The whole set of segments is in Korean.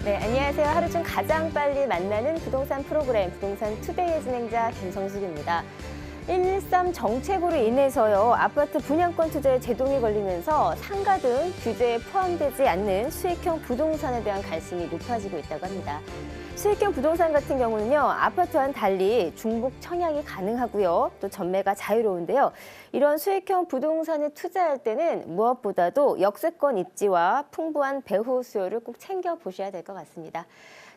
네, 안녕하세요. 하루 중 가장 빨리 만나는 부동산 프로그램 부동산 투데이의 진행자 김성숙입니다. 113 정책으로 인해서요, 아파트 분양권 투자에 제동이 걸리면서 상가 등 규제에 포함되지 않는 수익형 부동산에 대한 관심이 높아지고 있다고 합니다. 수익형 부동산 같은 경우는요, 아파트와는 달리 중복 청약이 가능하고요, 또 전매가 자유로운데요. 이런 수익형 부동산에 투자할 때는 무엇보다도 역세권 입지와 풍부한 배후 수요를 꼭 챙겨보셔야 될 것 같습니다.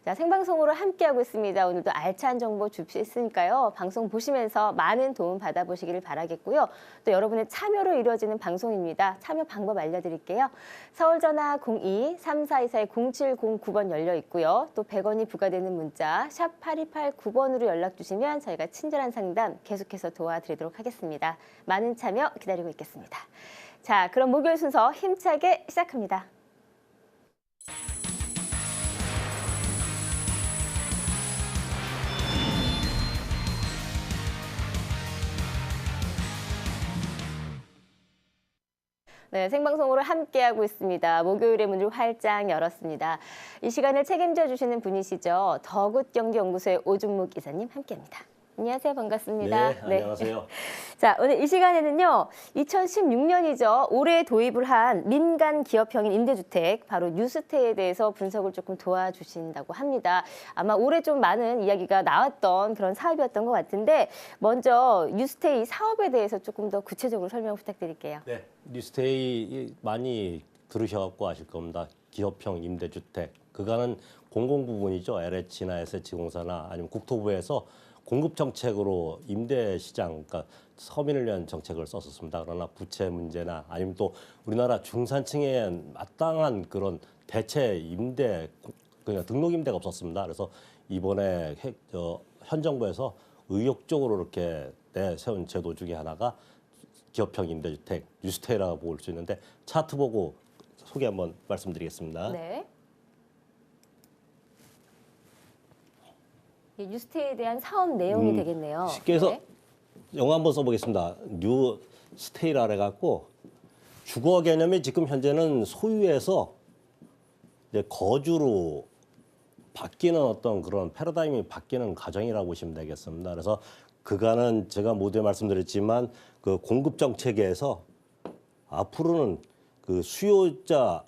자, 생방송으로 함께하고 있습니다. 오늘도 알찬 정보 준비했으니까요. 방송 보시면서 많은 도움 받아보시기를 바라겠고요. 또 여러분의 참여로 이루어지는 방송입니다. 참여 방법 알려드릴게요. 서울 전화 02-3424-0709번 열려 있고요. 또 100원이 부과되는 문자 샵 8289번으로 연락 주시면 저희가 친절한 상담 계속해서 도와드리도록 하겠습니다. 많은 참여 기다리고 있겠습니다. 자, 그럼 목요일 순서 힘차게 시작합니다. 네, 생방송으로 함께하고 있습니다. 목요일의 문을 활짝 열었습니다. 이 시간을 책임져 주시는 분이시죠. 더굿경기연구소의 오중묵 이사님 함께합니다. 안녕하세요. 반갑습니다. 네, 안녕하세요. 자, 오늘 이 시간에는요, 2016년이죠. 올해 도입을 한 민간 기업형인 임대주택, 바로 뉴스테이에 대해서 분석을 조금 도와주신다고 합니다. 아마 올해 좀 많은 이야기가 나왔던 그런 사업이었던 것 같은데, 먼저 뉴스테이 사업에 대해서 조금 더 구체적으로 설명 부탁드릴게요. 네, 뉴스테이 많이 들으셔갖고 아실 겁니다. 기업형 임대주택. 그거는 공공 부분이죠. LH나 SH공사나 아니면 국토부에서 공급 정책으로 임대 시장, 그러니까 서민을 위한 정책을 썼었습니다. 그러나 부채 문제나 아니면 또 우리나라 중산층에 마땅한 그런 대체 임대, 그냥 등록 임대가 없었습니다. 그래서 이번에 현 정부에서 의욕적으로 이렇게 내세운 제도 중에 하나가 기업형 임대주택, 뉴스테이라고 볼 수 있는데 차트 보고 소개 한번 말씀드리겠습니다. 네. 뉴스테이에 대한 사업 내용이 되겠네요. 쉽게 해서 네. 영어 한번 써보겠습니다. 뉴스테이라 해갖고 주거 개념이 지금 현재는 소유에서 이제 거주로 바뀌는 어떤 그런 패러다임이 바뀌는 과정이라고 보시면 되겠습니다. 그래서 그간은 제가 모두에 말씀드렸지만 그 공급 정책에서 앞으로는 그 수요자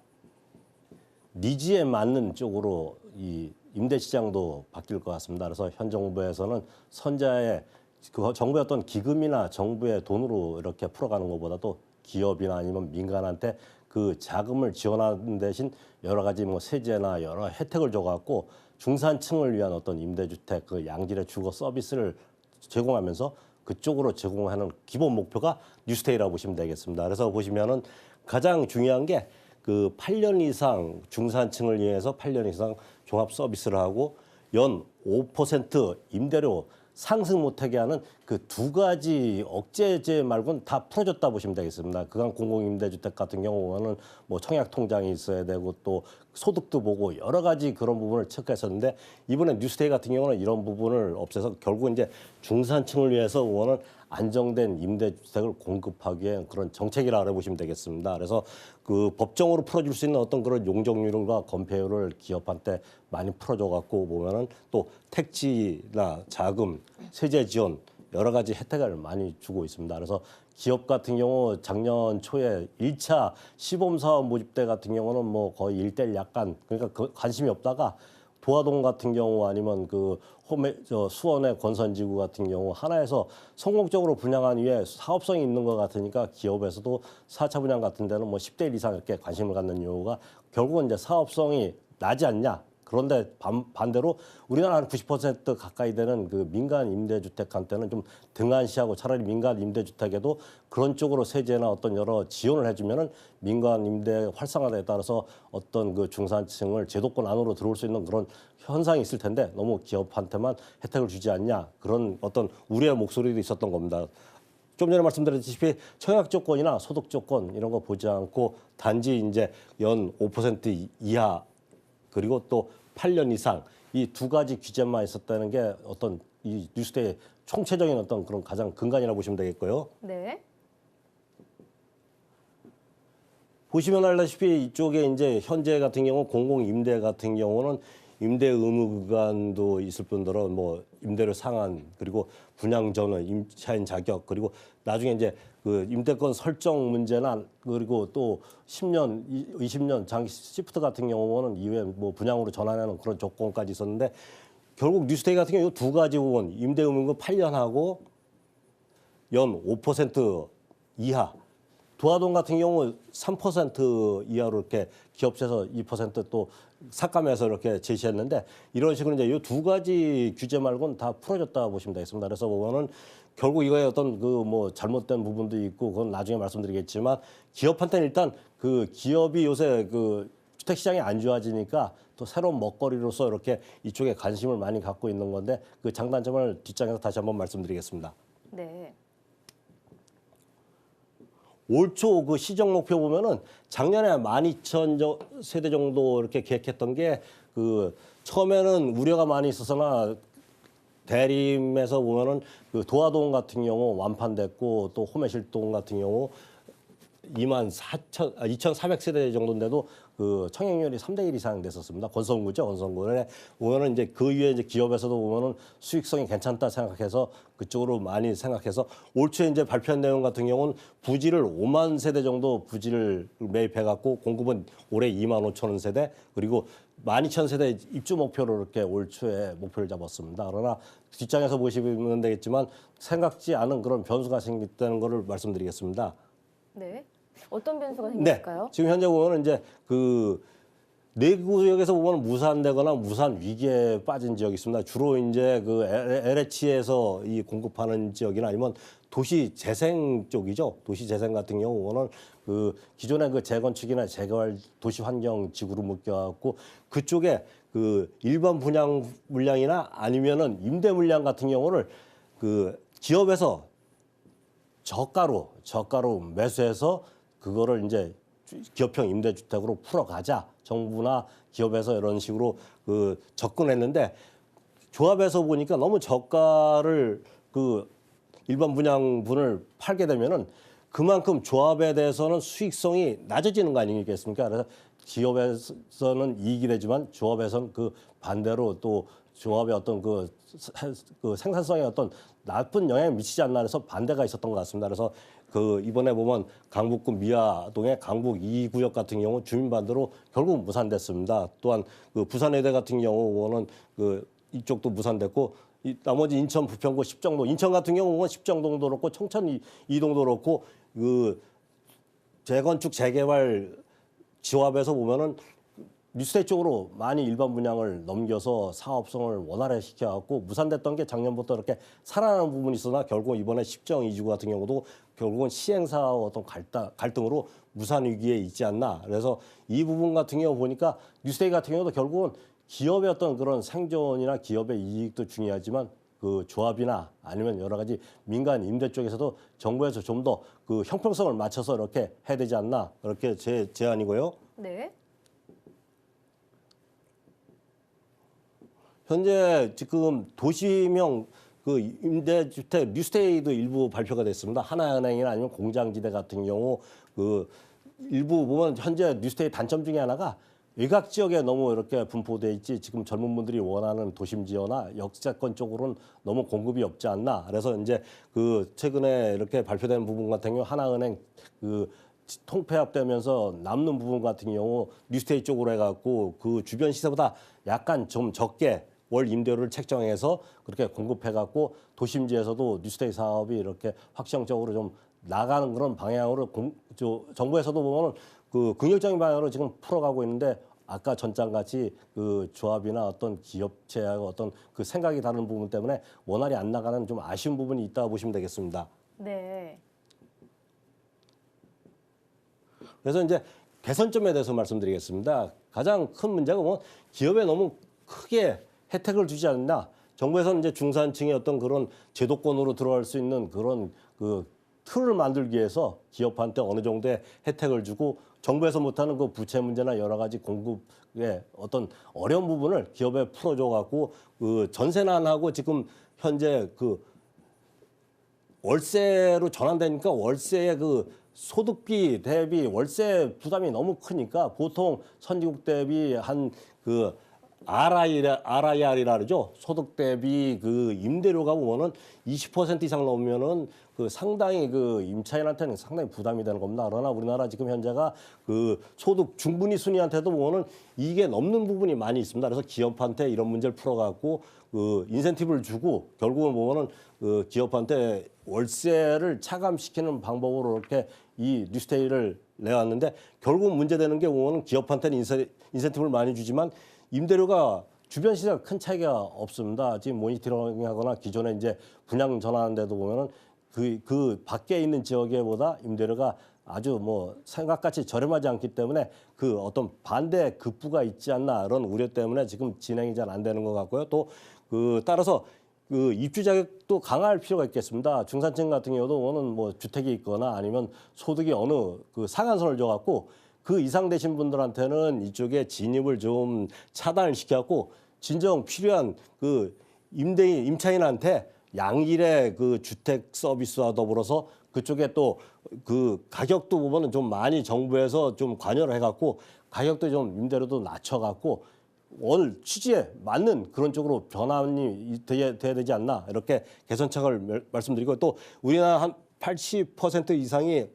니즈에 맞는 쪽으로 이 임대 시장도 바뀔 것 같습니다. 그래서 현 정부에서는 선자의 그 정부의 어떤 기금이나 정부의 돈으로 이렇게 풀어가는 것보다도 기업이나 아니면 민간한테 그 자금을 지원하는 대신 여러 가지 뭐 세제나 여러 혜택을 줘갖고 중산층을 위한 어떤 임대주택, 그 양질의 주거 서비스를 제공하면서 그쪽으로 제공하는 기본 목표가 뉴스테이라고 보시면 되겠습니다. 그래서 보시면은 가장 중요한 게 그 8년 이상 중산층을 위해서 8년 이상 종합 서비스를 하고 연 5% 임대료 상승 못하게 하는 그 두 가지 억제제 말고는 다 풀어줬다 보시면 되겠습니다. 그간 공공임대주택 같은 경우는 뭐 청약통장이 있어야 되고 또 소득도 보고 여러 가지 그런 부분을 체크했었는데 이번에 뉴스테이 같은 경우는 이런 부분을 없애서 결국 이제 중산층을 위해서 원하는 안정된 임대주택을 공급하기 위한 그런 정책이라 알아보시면 되겠습니다. 그래서 그 법정으로 풀어줄 수 있는 어떤 그런 용적률과 건폐율을 기업한테 많이 풀어줘 갖고 보면은 또 택지나 자금, 세제 지원 여러 가지 혜택을 많이 주고 있습니다. 그래서 기업 같은 경우 작년 초에 1차 시범 사업 모집 때 같은 경우는 뭐 거의 1대1 약간 그러니까 관심이 없다가 도화동 같은 경우 아니면 그 수원의 권선지구 같은 경우 하나에서 성공적으로 분양한 이후에 사업성이 있는 것 같으니까 기업에서도 4차 분양 같은 데는 뭐 10대1 이상 이렇게 관심을 갖는 이유가 결국은 이제 사업성이 나지 않냐. 그런데 반대로 우리나라 한 90% 가까이 되는 그 민간 임대주택한테는 좀 등한시하고 차라리 민간 임대주택에도 그런 쪽으로 세제나 어떤 여러 지원을 해주면은 민간 임대 활성화에 따라서 어떤 그 중산층을 제도권 안으로 들어올 수 있는 그런 현상이 있을 텐데 너무 기업한테만 혜택을 주지 않냐 그런 어떤 우려의 목소리도 있었던 겁니다. 좀 전에 말씀드렸다시피 청약 조건이나 소득 조건 이런 거 보지 않고 단지 이제 연 5% 이하 그리고 또 8년 이상 이 두 가지 규제만 있었다는 게 어떤 이 뉴스데이의 총체적인 어떤 그런 가장 근간이라고 보시면 되겠고요. 네. 보시면 알다시피 이쪽에 이제 현재 같은 경우 공공임대 같은 경우는 임대 의무 기간도 있을 뿐더러 뭐 임대료 상한 그리고 분양 전원, 임차인 자격 그리고 나중에 이제 그 임대권 설정 문제나 그리고 또 10년, 20년 장기 시프트 같은 경우는 이후에 뭐 분양으로 전환하는 그런 조건까지 있었는데 결국 뉴스테이 같은 경우 이 두 가지 부분 임대 의무금 8년하고 연 5% 이하 도화동 같은 경우 3% 이하로 이렇게 기업체에서 2%또 삭감해서 이렇게 제시했는데 이런 식으로 이제 이 두 가지 규제 말고는 다 풀어졌다 보시면 되겠습니다. 그래서 보면은 결국 이거에 어떤 그 뭐 잘못된 부분도 있고 그건 나중에 말씀드리겠지만 기업한테는 일단 그 기업이 요새 그 주택 시장이 안 좋아지니까 또 새로운 먹거리로서 이렇게 이쪽에 관심을 많이 갖고 있는 건데 그 장단점을 뒷장에서 다시 한번 말씀드리겠습니다. 네. 올 초 그 시정 목표 보면은 작년에 12,000세대 정도 이렇게 계획했던 게 그 처음에는 우려가 많이 있었으나 대림에서 보면은 그 도화동 같은 경우 완판됐고 또 호매실동 같은 경우 2,400세대 정도인데도 그 청약률이 3대 1 이상 됐었습니다. 건성구죠, 건성구에 보면은 이제 그 위에 이제 기업에서도 보면은 수익성이 괜찮다 생각해서 그쪽으로 많이 생각해서 올 초에 이제 발표한 내용 같은 경우는 부지를 5만 세대 정도 부지를 매입해 갖고 공급은 올해 2만 5천 원 세대 그리고 12,000세대 입주 목표로 이렇게 올 초에 목표를 잡았습니다. 그러나 뒷장에서 보시면 되겠지만 생각지 않은 그런 변수가 생겼다는 것을 말씀드리겠습니다. 네. 어떤 변수가 네. 생길까요? 지금 현재 보면 이제 그 네 구역에서 보면 무산되거나 무산 위기에 빠진 지역이 있습니다. 주로 이제 그 LH에서 이 공급하는 지역이나 아니면 도시 재생 쪽이죠. 도시 재생 같은 경우는 그 기존의 그 재건축이나 재개발 도시 환경 지구로 묶여갖고 그쪽에 그 일반 분양 물량이나 아니면은 임대 물량 같은 경우를 그 기업에서 저가로 매수해서 그거를 이제 기업형 임대주택으로 풀어가자. 정부나 기업에서 이런 식으로 그 접근했는데 조합에서 보니까 너무 저가를 그 일반 분양분을 팔게 되면은 그만큼 조합에 대해서는 수익성이 낮아지는 거 아니겠습니까? 그래서 기업에서는 이익이 되지만 조합에서는 그 반대로 또 조합의 어떤 그 생산성에 어떤 나쁜 영향을 미치지 않나 해서 반대가 있었던 것 같습니다. 그래서 그 이번에 보면 강북구 미아동의 강북 2구역 같은 경우 주민 반대로 결국 무산됐습니다. 또한 그 부산의대 같은 경우는 그 이쪽도 무산됐고 이 나머지 인천 부평구 10정동 인천 같은 경우는 10정동도 그렇고 청천 이동도 그렇고 그 재건축 재개발 지화에서 보면은 뉴스테이 쪽으로 많이 일반 분양을 넘겨서 사업성을 원활화시켜갖고 무산됐던 게 작년부터 이렇게 살아나는 부분이 있으나 결국 이번에 10정 이주구 같은 경우도 결국은 시행사와 어떤 갈등으로 무산 위기에 있지 않나. 그래서 이 부분 같은 경우 보니까 뉴스테이 같은 경우도 결국은 기업의 어떤 그런 생존이나 기업의 이익도 중요하지만 그 조합이나 아니면 여러 가지 민간 임대 쪽에서도 정부에서 좀 더 그 형평성을 맞춰서 이렇게 해야 되지 않나. 이렇게 제 제안이고요. 네. 현재 지금 도시명 그 임대주택 뉴스테이도 일부 발표가 됐습니다. 하나은행이나 아니면 공장지대 같은 경우 그 일부 보면 현재 뉴스테이 단점 중에 하나가 외곽 지역에 너무 이렇게 분포돼 있지 지금 젊은 분들이 원하는 도심 지역이나 역세권 쪽으로는 너무 공급이 없지 않나. 그래서 이제 그 최근에 이렇게 발표된 부분 같은 경우 하나은행 그 통폐합되면서 남는 부분 같은 경우 뉴스테이 쪽으로 해갖고 그 주변 시세보다 약간 좀 적게 월 임대료를 책정해서 그렇게 공급해갖고 도심지에서도 뉴스테이 사업이 이렇게 확정적으로 좀 나가는 그런 방향으로 정부에서도 보면은 그 긍정적인 방향으로 지금 풀어가고 있는데 아까 전장같이 그 조합이나 어떤 기업체하고 어떤 그 생각이 다른 부분 때문에 원활히 안 나가는 좀 아쉬운 부분이 있다고 보시면 되겠습니다. 네. 그래서 이제 개선점에 대해서 말씀드리겠습니다. 가장 큰 문제가 뭐 기업에 너무 크게 혜택을 주지 않나. 정부에서는 이제 중산층의 어떤 그런 제도권으로 들어갈 수 있는 그런 그 틀을 만들기 위해서 기업한테 어느 정도의 혜택을 주고 정부에서 못하는 그 부채 문제나 여러 가지 공급의 어떤 어려운 부분을 기업에 풀어줘 갖고 그 전세난하고 지금 현재 그 월세로 전환되니까 월세의 그 소득비 대비 월세 부담이 너무 크니까 보통 선진국 대비 한 그 RIR이라 그러죠. 소득 대비 그 임대료가 보면은 20% 이상 넘으면은 그 상당히 그 임차인한테는 상당히 부담이 되는 겁니다. 그러나 우리나라 지금 현재가 그 소득 중분위 순위한테도 보면은 이게 넘는 부분이 많이 있습니다. 그래서 기업한테 이런 문제를 풀어갖고 그 인센티브를 주고 결국은 보면은 그 기업한테 월세를 차감시키는 방법으로 이렇게 이 뉴스테이를 내왔는데 결국 문제되는 게 보면은 기업한테는 인센티브를 많이 주지만 임대료가 주변 시장 큰 차이가 없습니다. 지금 모니터링하거나 기존에 이제 분양 전환하는 데도 보면은 그 밖에 있는 지역에보다 임대료가 아주 뭐 생각같이 저렴하지 않기 때문에 그 어떤 반대 급부가 있지 않나 이런 우려 때문에 지금 진행이 잘 안 되는 것 같고요. 또 그 따라서 그 입주 자격도 강화할 필요가 있겠습니다. 중산층 같은 경우도 오는 뭐 주택이 있거나 아니면 소득이 어느 그 상한선을 줘갖고 그 이상 되신 분들한테는 이쪽에 진입을 좀 차단을 시켜갖고 진정 필요한 그 임차인한테 양질의 그 주택 서비스와 더불어서 그쪽에 또 그 가격도 보면은 좀 많이 정부에서 좀 관여를 해갖고 가격도 좀 임대료도 낮춰갖고 오늘 취지에 맞는 그런 쪽으로 변환이 돼야 되지 않나 이렇게 개선책을 말씀드리고 또 우리나라 한 80% 이상이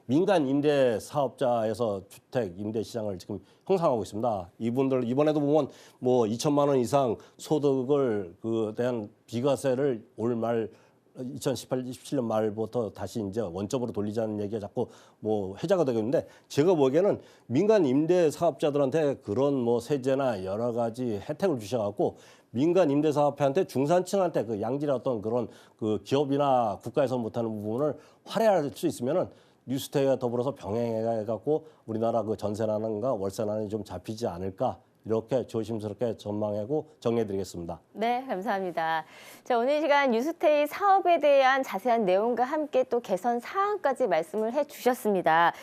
민간 임대 사업자에서 주택 임대 시장을 지금 형성하고 있습니다. 이분들 이번에도 보면 뭐 2천만 원 이상 소득을 그 대한 비과세를 올 말 2018, 17년 말부터 다시 이제 원점으로 돌리자는 얘기가 자꾸 뭐 회자가 되고 있는데 제가 보기에는 민간 임대 사업자들한테 그런 뭐 세제나 여러 가지 혜택을 주셔갖고 민간 임대 사업자한테 중산층한테 그 양질의 어떤 그런 그 기업이나 국가에서 못하는 부분을 활용할 수 있으면은 뉴스테이와 더불어서 병행해갖고 우리나라 그 전세난과 월세난이 좀 잡히지 않을까 이렇게 조심스럽게 전망하고 정리해드리겠습니다. 네, 감사합니다. 자, 오늘 이 시간 뉴스테이 사업에 대한 자세한 내용과 함께 또 개선 사항까지 말씀을 해주셨습니다.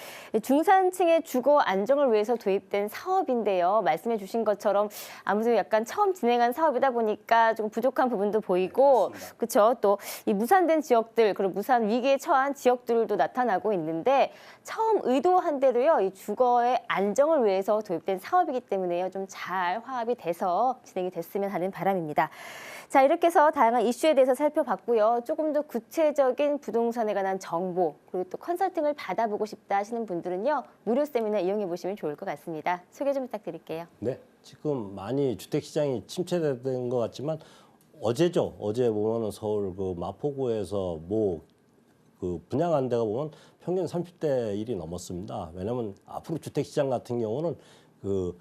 중산층의 주거 안정을 위해서 도입된 사업인데요. 말씀해 주신 것처럼 아무래도 약간 처음 진행한 사업이다 보니까 좀 부족한 부분도 보이고 그렇죠. 또 이 무산된 지역들 그리고 무산 위기에 처한 지역들도 나타나고 있는데 처음 의도한 대로요. 이 주거의 안정을 위해서 도입된 사업이기 때문에요. 좀 잘 화합이 돼서 진행이 됐으면 하는 바람입니다. 자, 이렇게 해서 다양한 이슈에 대해서 살펴봤고요. 조금 더 구체적인 부동산에 관한 정보 그리고 또 컨설팅을 받아보고 싶다 하시는 분들은요. 무료 세미나 이용해 보시면 좋을 것 같습니다. 소개 좀 부탁드릴게요. 네, 지금 많이 주택시장이 침체된 것 같지만 어제죠. 어제 보면은 서울 그 마포구에서 그 분양한 데가 보면 평균 30대 1이 넘었습니다. 왜냐하면 앞으로 주택시장 같은 경우는 그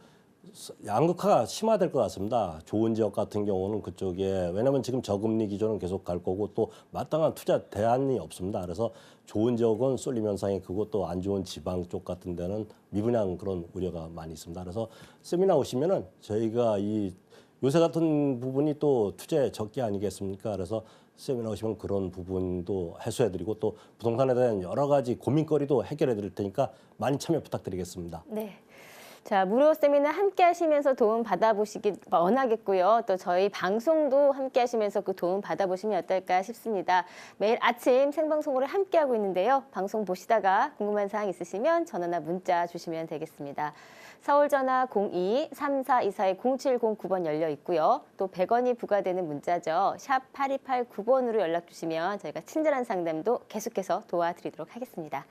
양극화가 심화될 것 같습니다. 좋은 지역 같은 경우는 그쪽에 왜냐하면 지금 저금리 기조는 계속 갈 거고 또 마땅한 투자 대안이 없습니다. 그래서 좋은 지역은 쏠림 현상이 크고 또 안 좋은 지방 쪽 같은 데는 미분양 그런 우려가 많이 있습니다. 그래서 세미나 오시면은 저희가 이 요새 같은 부분이 또 투자의 적기 아니겠습니까? 그래서 세미나 오시면 그런 부분도 해소해드리고 또 부동산에 대한 여러 가지 고민거리도 해결해드릴 테니까 많이 참여 부탁드리겠습니다. 네. 자, 무료 세미나 함께 하시면서 도움 받아보시기 원하겠고요. 또 저희 방송도 함께 하시면서 그 도움 받아보시면 어떨까 싶습니다. 매일 아침 생방송으로 함께하고 있는데요. 방송 보시다가 궁금한 사항 있으시면 전화나 문자 주시면 되겠습니다. 서울 전화 02-3424-0709번 열려 있고요. 또 100원이 부과되는 문자죠. 샵 8289번으로 연락 주시면 저희가 친절한 상담도 계속해서 도와드리도록 하겠습니다.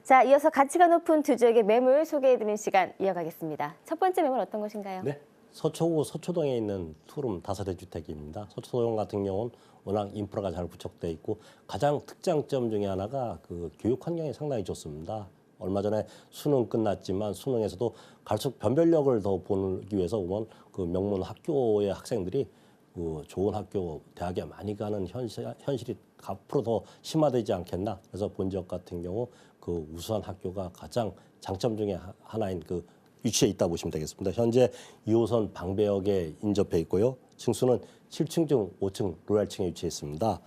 자, 이어서 가치가 높은 두 지역의 매물 소개해드리는 시간 이어가겠습니다. 첫 번째 매물 어떤 것인가요? 네, 서초구 서초동에 있는 투룸 다세대 주택입니다. 서초동 같은 경우는 워낙 인프라가 잘 구축돼 있고 가장 특장점 중에 하나가 그 교육 환경이 상당히 좋습니다. 얼마 전에 수능 끝났지만 수능에서도 갈수록 변별력을 더 보기 위해서 보면 그 명문 학교의 학생들이 그 좋은 학교 대학에 많이 가는 현실이 앞으로 더 심화되지 않겠나. 그래서 본 지역 같은 경우 그 우수한 학교가 가장 장점 중에 하나인 그 위치에 있다 보시면 되겠습니다. 현재 2호선 방배역에 인접해 있고요. 층수는 7층 중 5층 로얄층에 위치해 있습니다.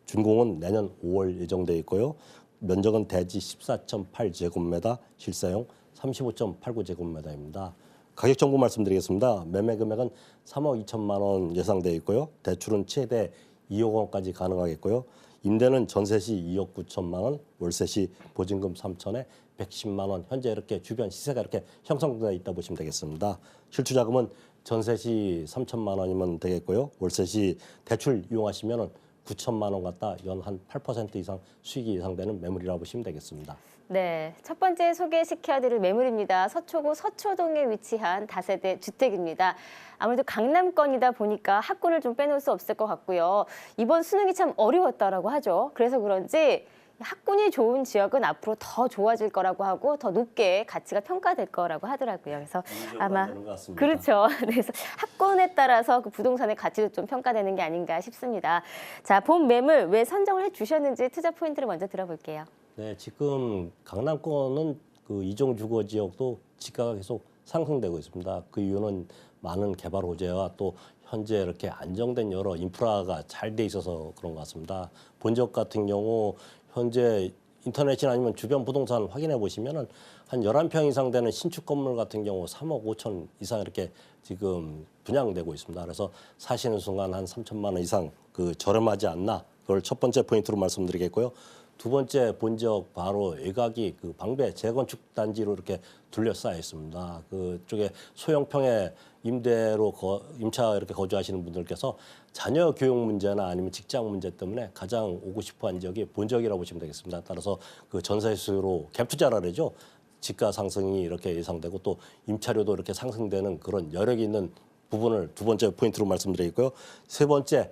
준공은 내년 5월 예정돼 있고요. 면적은 대지 14.8제곱미터, 실사용 35.89제곱미터입니다. 가격 정보 말씀드리겠습니다. 매매 금액은 3억 2천만 원 예상돼 있고요. 대출은 최대 2억 원까지 가능하겠고요. 임대는 전세 시 2억 9천만 원, 월세 시 보증금 3천에 110만 원. 현재 이렇게 주변 시세가 이렇게 형성되어 있다 보시면 되겠습니다. 실투 자금은 전세 시 3천만 원이면 되겠고요. 월세 시 대출 이용하시면은 9천만 원 갖다 연 한 8% 이상 수익이 예상되는 매물이라고 보시면 되겠습니다. 네, 첫 번째 소개시켜드릴 매물입니다. 서초구 서초동에 위치한 다세대 주택입니다. 아무래도 강남권이다 보니까 학군을 좀 빼놓을 수 없을 것 같고요. 이번 수능이 참 어려웠다라고 하죠. 그래서 그런지 학군이 좋은 지역은 앞으로 더 좋아질 거라고 하고 더 높게 가치가 평가될 거라고 하더라고요. 그래서 아마 그렇죠. 그래서 학군에 따라서 그 부동산의 가치도 좀 평가되는 게 아닌가 싶습니다. 자, 본 매물 왜 선정을 해주셨는지 투자 포인트를 먼저 들어볼게요. 네, 지금 강남권은 그 이종 주거 지역도 지가가 계속 상승되고 있습니다. 그 이유는 많은 개발 호재와 또 현재 이렇게 안정된 여러 인프라가 잘 돼 있어서 그런 것 같습니다. 본 지역 같은 경우 현재 인터넷이나 아니면 주변 부동산 확인해 보시면은 한 11평 이상 되는 신축 건물 같은 경우 3억 5천 이상 이렇게 지금 분양되고 있습니다. 그래서 사시는 순간 한 3천만 원 이상 그 저렴하지 않나. 그걸 첫 번째 포인트로 말씀드리겠고요. 두 번째 본 지역 바로 외곽이 그 방배 재건축 단지로 이렇게 둘러싸여 있습니다. 그쪽에 소형평의 임대로 임차 이렇게 거주하시는 분들께서 자녀 교육 문제나 아니면 직장 문제 때문에 가장 오고 싶어한 지역이 본 지역이라고 보시면 되겠습니다. 따라서 그 전세 수요로 갭 투자라 그러죠. 집가 상승이 이렇게 예상되고 또 임차료도 이렇게 상승되는 그런 여력이 있는 부분을 두 번째 포인트로 말씀드리고요. 세 번째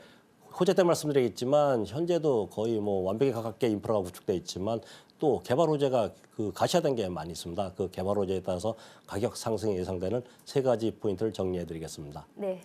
호재 때 말씀드리겠지만 현재도 거의 뭐 완벽에 가깝게 인프라가 구축돼 있지만 또 개발 호재가 그 가시화된 게 많이 있습니다. 그 개발 호재에 따라서 가격 상승이 예상되는 세 가지 포인트를 정리해드리겠습니다. 네.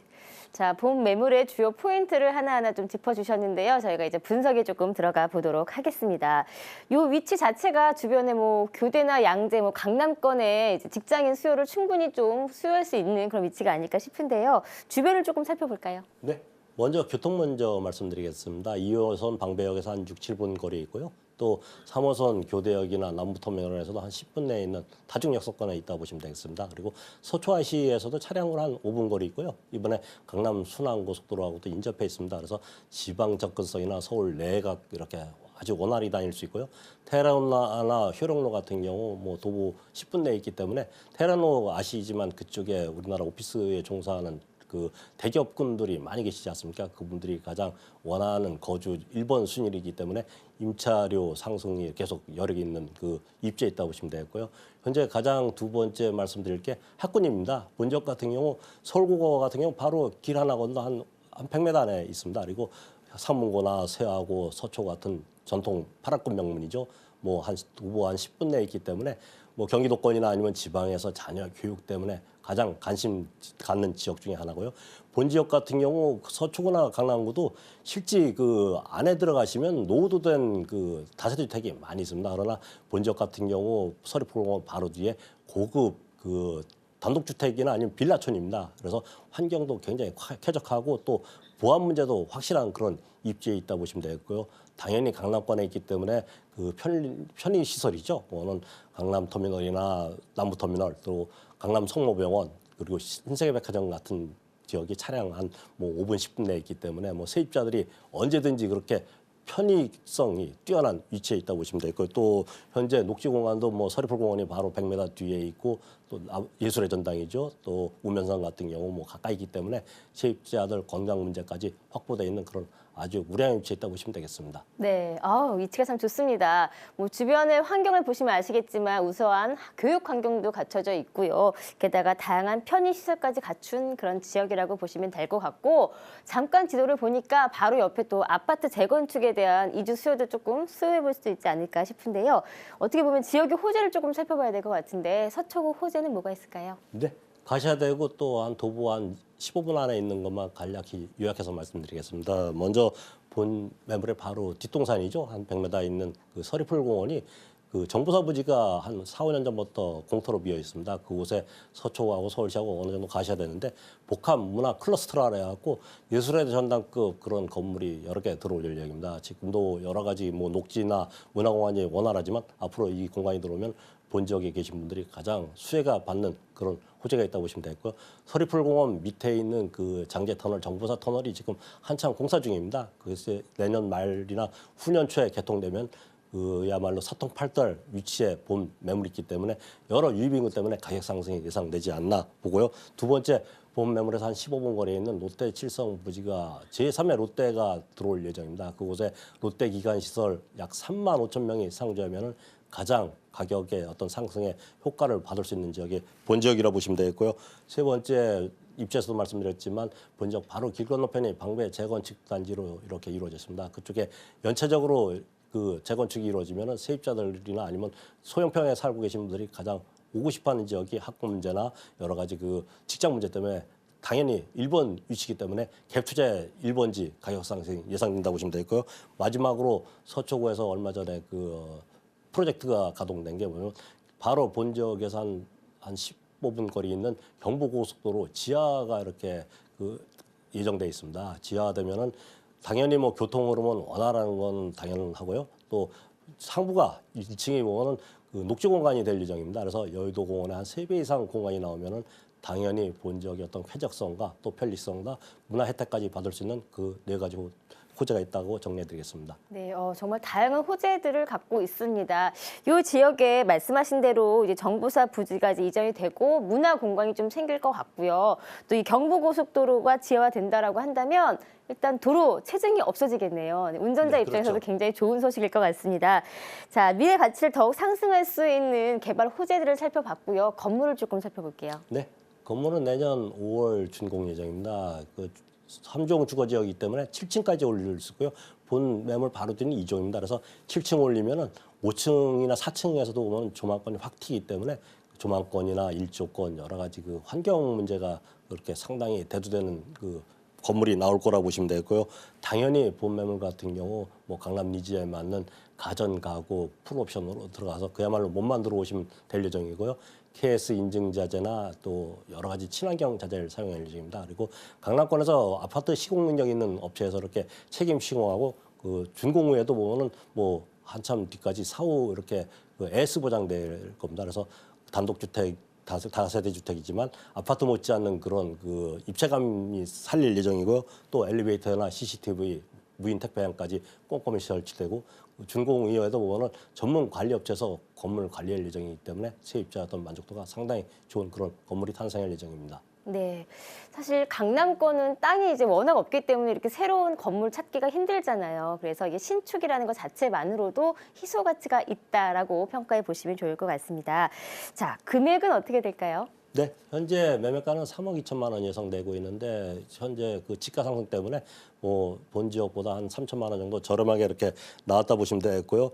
자, 본 매물의 주요 포인트를 하나하나 좀 짚어주셨는데요. 저희가 이제 분석에 조금 들어가 보도록 하겠습니다. 요 위치 자체가 주변에 뭐 교대나 양재, 뭐 강남권에 이제 직장인 수요를 충분히 좀 수요할 수 있는 그런 위치가 아닐까 싶은데요. 주변을 조금 살펴볼까요? 네. 먼저 교통 먼저 말씀드리겠습니다. 2호선 방배역에서 한 6, 7분 거리에 있고요. 또 3호선 교대역이나 남부터미널에서도 한 10분 내에 있는 다중역세권에 있다 보시면 되겠습니다. 그리고 서초IC에서도 차량으로 한 5분 거리 있고요. 이번에 강남 순환고속도로하고도 인접해 있습니다. 그래서 지방 접근성이나 서울 내각 이렇게 아주 원활히 다닐 수 있고요. 테헤란로나 효령로 같은 경우 뭐 도보 10분 내에 있기 때문에 테헤란로 아시지만 그쪽에 우리나라 오피스에 종사하는 그 대기업군들이 많이 계시지 않습니까? 그분들이 가장 원하는 거주 1번 순위이기 때문에 임차료 상승이 계속 여력이 있는 그 입지에 있다고 보시면 되겠고요. 현재 가장 두 번째 말씀드릴 게 학군입니다. 본 지역 같은 경우 서울고고 같은 경우 바로 길 하나 건너 한 100m 안에 있습니다. 그리고 삼문고나 세하고 서초 같은 전통 8학군 명문이죠. 뭐 한 도보 한 10분 내에 있기 때문에 뭐 경기도권이나 아니면 지방에서 자녀 교육 때문에 가장 관심 갖는 지역 중에 하나고요. 본 지역 같은 경우 서초구나 강남구도 실제 그 안에 들어가시면 노후도된 그 다세대 주택이 많이 있습니다. 그러나 본 지역 같은 경우 서리포공원 바로 뒤에 고급 그 단독주택이나 아니면 빌라촌입니다. 그래서 환경도 굉장히 쾌적하고 또 보안 문제도 확실한 그런 입지에 있다 보시면 되겠고요. 당연히 강남권에 있기 때문에 그 편의 시설이죠. 그거는 강남터미널이나 남부터미널 또 강남 성모병원 그리고 신세계백화점 같은 지역이 차량 한 뭐 5분 10분 내에 있기 때문에 뭐 세입자들이 언제든지 그렇게 편의성이 뛰어난 위치에 있다고 보시면 되겠고요. 또 현재 녹지공원도 뭐 서리풀공원이 바로 100m 뒤에 있고 또 예술의 전당이죠. 또 우면산 같은 경우 뭐 가까이 있기 때문에 세입자들 건강 문제까지 확보되어 있는 그런 아주 우량한 위치에 있다고 보시면 되겠습니다. 네, 위치가 참 좋습니다. 뭐 주변의 환경을 보시면 아시겠지만 우수한 교육 환경도 갖춰져 있고요. 게다가 다양한 편의 시설까지 갖춘 그런 지역이라고 보시면 될 것 같고 잠깐 지도를 보니까 바로 옆에 또 아파트 재건축에 대한 이주 수요도 조금 수요해 볼 수 있지 않을까 싶은데요. 어떻게 보면 지역의 호재를 조금 살펴봐야 될 것 같은데 서초구 호재는 뭐가 있을까요? 네. 가셔야 되고 또 한 도보 한 15분 안에 있는 것만 간략히 요약해서 말씀드리겠습니다. 먼저 본 매물의 바로 뒷동산이죠. 한 100m 있는 그 서리풀공원이 그 정부사 부지가 한 4, 5년 전부터 공터로 비어 있습니다. 그곳에 서초하고 서울시하고 어느 정도 가셔야 되는데 복합 문화 클러스터라 해갖고 예술의 전당급 그런 건물이 여러 개 들어올 예정입니다. 지금도 여러 가지 뭐 녹지나 문화공간이 원활하지만 앞으로 이 공간이 들어오면 본 지역에 계신 분들이 가장 수혜가 받는 그런 호재가 있다고 보시면 되겠고요. 서리풀공원 밑에 있는 그 장제 터널, 정보사 터널이 지금 한창 공사 중입니다. 그래서 내년 말이나 후년 초에 개통되면 그야말로 사통팔달 위치에 본 매물이 있기 때문에 여러 유입 인구 때문에 가격 상승이 예상되지 않나 보고요. 두 번째, 본 매물에서 한 15분 거리에 있는 롯데 칠성 부지가 제3의 롯데가 들어올 예정입니다. 그곳에 롯데 기관 시설 약 3만 5천 명이 상주하면은 가장 가격의 어떤 상승의 효과를 받을 수 있는 지역이 본 지역이라고 보시면 되겠고요. 세 번째, 입지에서도 말씀드렸지만 본 지역 바로 길 건너편이 방배 재건축 단지로 이렇게 이루어졌습니다. 그쪽에 연체적으로 그 재건축이 이루어지면은 세입자들이나 아니면 소형평에 살고 계신 분들이 가장 오고 싶어하는 지역이 학군 문제나 여러 가지 그 직장 문제 때문에 당연히 1번 위치이기 때문에 갭 투자의 1번지 가격 상승이 예상된다고 보시면 되겠고요. 마지막으로 서초구에서 얼마 전에 그 프로젝트가 가동된 게 뭐냐면 바로 본 지역에서 한 15분 거리 있는 경부고속도로 지하가 이렇게 그 예정돼 있습니다. 지하되면은 당연히 뭐 교통 흐름은 원활한 건 당연하고요. 또 상부가 2층에 보면은 그 녹지 공간이 될 예정입니다. 그래서 여의도 공원에 한 3배 이상 공간이 나오면은 당연히 본 지역의 어떤 쾌적성과 또 편리성과 문화 혜택까지 받을 수 있는 그 4가지 호재가 있다고 정리해드리겠습니다. 네, 정말 다양한 호재들을 갖고 있습니다. 이 지역에 말씀하신 대로 이제 정부사 부지가 이제 이전이 되고 문화 공간이 좀 생길 것 같고요. 또 이 경부고속도로가 지하화된다라고 한다면 일단 도로 체증이 없어지겠네요. 운전자 네, 입장에서도 그렇죠. 굉장히 좋은 소식일 것 같습니다. 자, 미래 가치를 더욱 상승할 수 있는 개발 호재들을 살펴봤고요. 건물을 조금 살펴볼게요. 네, 건물은 내년 5월 준공 예정입니다. 그 3종 주거 지역이기 때문에 7층까지 올릴 수 있고요. 본 매물 바로 뒤는 2종입니다. 그래서 7층 올리면은 5층이나 4층에서도 보면 조망권이 확 튀기 때문에 조망권이나 일조권 여러 가지 그 환경 문제가 그렇게 상당히 대두되는 그 건물이 나올 거라고 보시면 되고요. 당연히 본 매물 같은 경우 뭐 강남 리지에 맞는 가전 가구 풀옵션으로 들어가서 그야말로 몸만 들어오시면 될 예정이고요. KS 인증 자재나 또 여러 가지 친환경 자재를 사용할 예정입니다. 그리고 강남권에서 아파트 시공 능력 있는 업체에서 이렇게 책임 시공하고 그 준공 후에도 보면은 뭐 한참 뒤까지 사후 이렇게 그 AS 보장될 겁니다. 그래서 단독주택 다세대 주택이지만 아파트 못지않는 그런 그 입체감이 살릴 예정이고요. 또 엘리베이터나 CCTV, 무인 택배함까지 꼼꼼히 설치되고 준공 이후에도 보면은 전문 관리업체에서 건물 관리할 예정이기 때문에 세입자 어떤 만족도가 상당히 좋은 그런 건물이 탄생할 예정입니다. 네, 사실 강남권은 땅이 이제 워낙 없기 때문에 이렇게 새로운 건물 찾기가 힘들잖아요. 그래서 이게 신축이라는 것 자체만으로도 희소 가치가 있다라고 평가해 보시면 좋을 것 같습니다. 자, 금액은 어떻게 될까요? 네, 현재 매매가는 3억 2천만 원 예상되고 있는데 현재 그 집가 상승 때문에 뭐 본 지역보다 한 3천만 원 정도 저렴하게 이렇게 나왔다 보시면 되겠고요.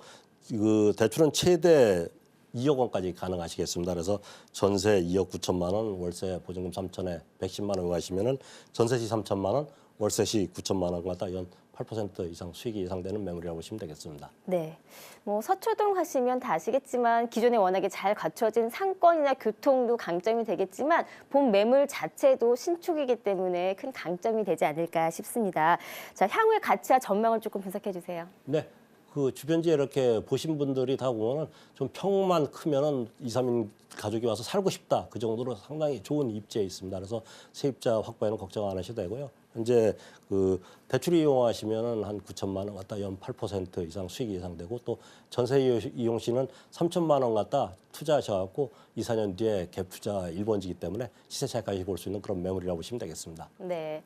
그 대출은 최대 2억 원까지 가능하시겠습니다. 그래서 전세 2억 9천만 원, 월세 보증금 3천에 110만 원 하시면은 전세 시 3천만 원, 월세 시 9천만 원 갖다 연 8% 이상 수익이 예상되는 매물이라고 보시면 되겠습니다. 네, 뭐 서초동 하시면 다 아시겠지만 기존에 워낙에 잘 갖춰진 상권이나 교통도 강점이 되겠지만 본 매물 자체도 신축이기 때문에 큰 강점이 되지 않을까 싶습니다. 자, 향후의 가치와 전망을 조금 분석해 주세요. 네. 그 주변지에 이렇게 보신 분들이 다 보면은 좀 평만 크면은 2, 3인 가족이 와서 살고 싶다. 그 정도로 상당히 좋은 입지에 있습니다. 그래서 세입자 확보에는 걱정 안 하셔도 되고요. 현재 그 대출 이용하시면은 한 9천만 원 갖다 연 8% 이상 수익이 예상되고 또 전세 이용 시는 3천만 원 갖다 투자하셔갖고 2, 4년 뒤에 갭 투자 1번지기 때문에 시세 차익까지 볼 수 있는 그런 매물이라고 보시면 되겠습니다. 네.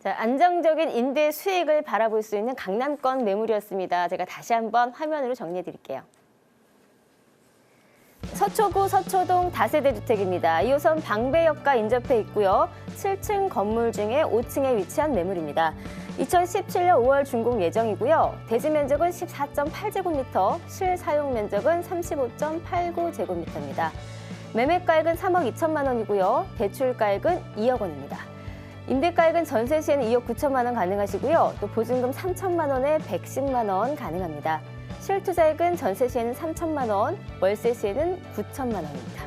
자, 안정적인 임대 수익을 바라볼 수 있는 강남권 매물이었습니다. 제가 다시 한번 화면으로 정리해 드릴게요. 서초구 서초동 다세대 주택입니다. 2호선 방배역과 인접해 있고요. 7층 건물 중에 5층에 위치한 매물입니다. 2017년 5월 준공 예정이고요. 대지 면적은 14.8제곱미터, 실사용 면적은 35.89제곱미터입니다. 매매가액은 3억 2천만 원이고요. 대출가액은 2억 원입니다. 임대가액은 전세 시에는 2억 9천만 원 가능하시고요. 또 보증금 3천만 원에 110만 원 가능합니다. 실투자액은 전세 시에는 3천만 원, 월세 시에는 9천만 원입니다.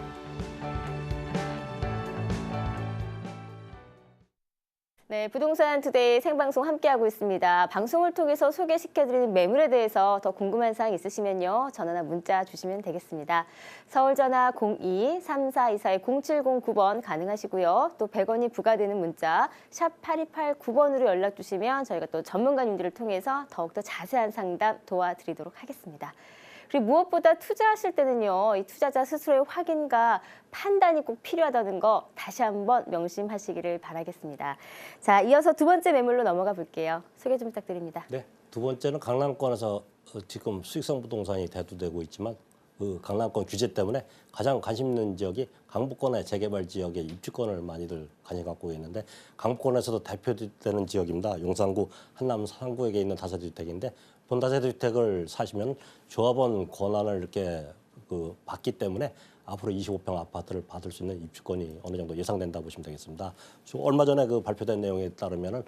네, 부동산 투데이 생방송 함께하고 있습니다. 방송을 통해서 소개시켜드리는 매물에 대해서 더 궁금한 사항 있으시면요. 전화나 문자 주시면 되겠습니다. 서울 전화 02-3424-0709번 가능하시고요. 또 100원이 부과되는 문자 샵 8289번으로 연락 주시면 저희가 또 전문가님들을 통해서 더욱더 자세한 상담 도와드리도록 하겠습니다. 그리고 무엇보다 투자하실 때는요, 이 투자자 스스로의 확인과 판단이 꼭 필요하다는 거 다시 한번 명심하시기를 바라겠습니다. 자, 이어서 두 번째 매물로 넘어가 볼게요. 소개 좀 부탁드립니다. 네, 두 번째는 강남권에서 지금 수익성 부동산이 대두되고 있지만 그 강남권 규제 때문에 가장 관심 있는 지역이 강북권의 재개발 지역의 입주권을 많이들 관심 갖고 있는데 강북권에서도 대표되는 지역입니다. 용산구 한남 상구역에 있는 다세대주택인데 본 다세대주택을 사시면 조합원 권한을 이렇게 받기 때문에 앞으로 25평 아파트를 받을 수 있는 입주권이 어느 정도 예상된다 보시면 되겠습니다. 얼마 전에 발표된 내용에 따르면은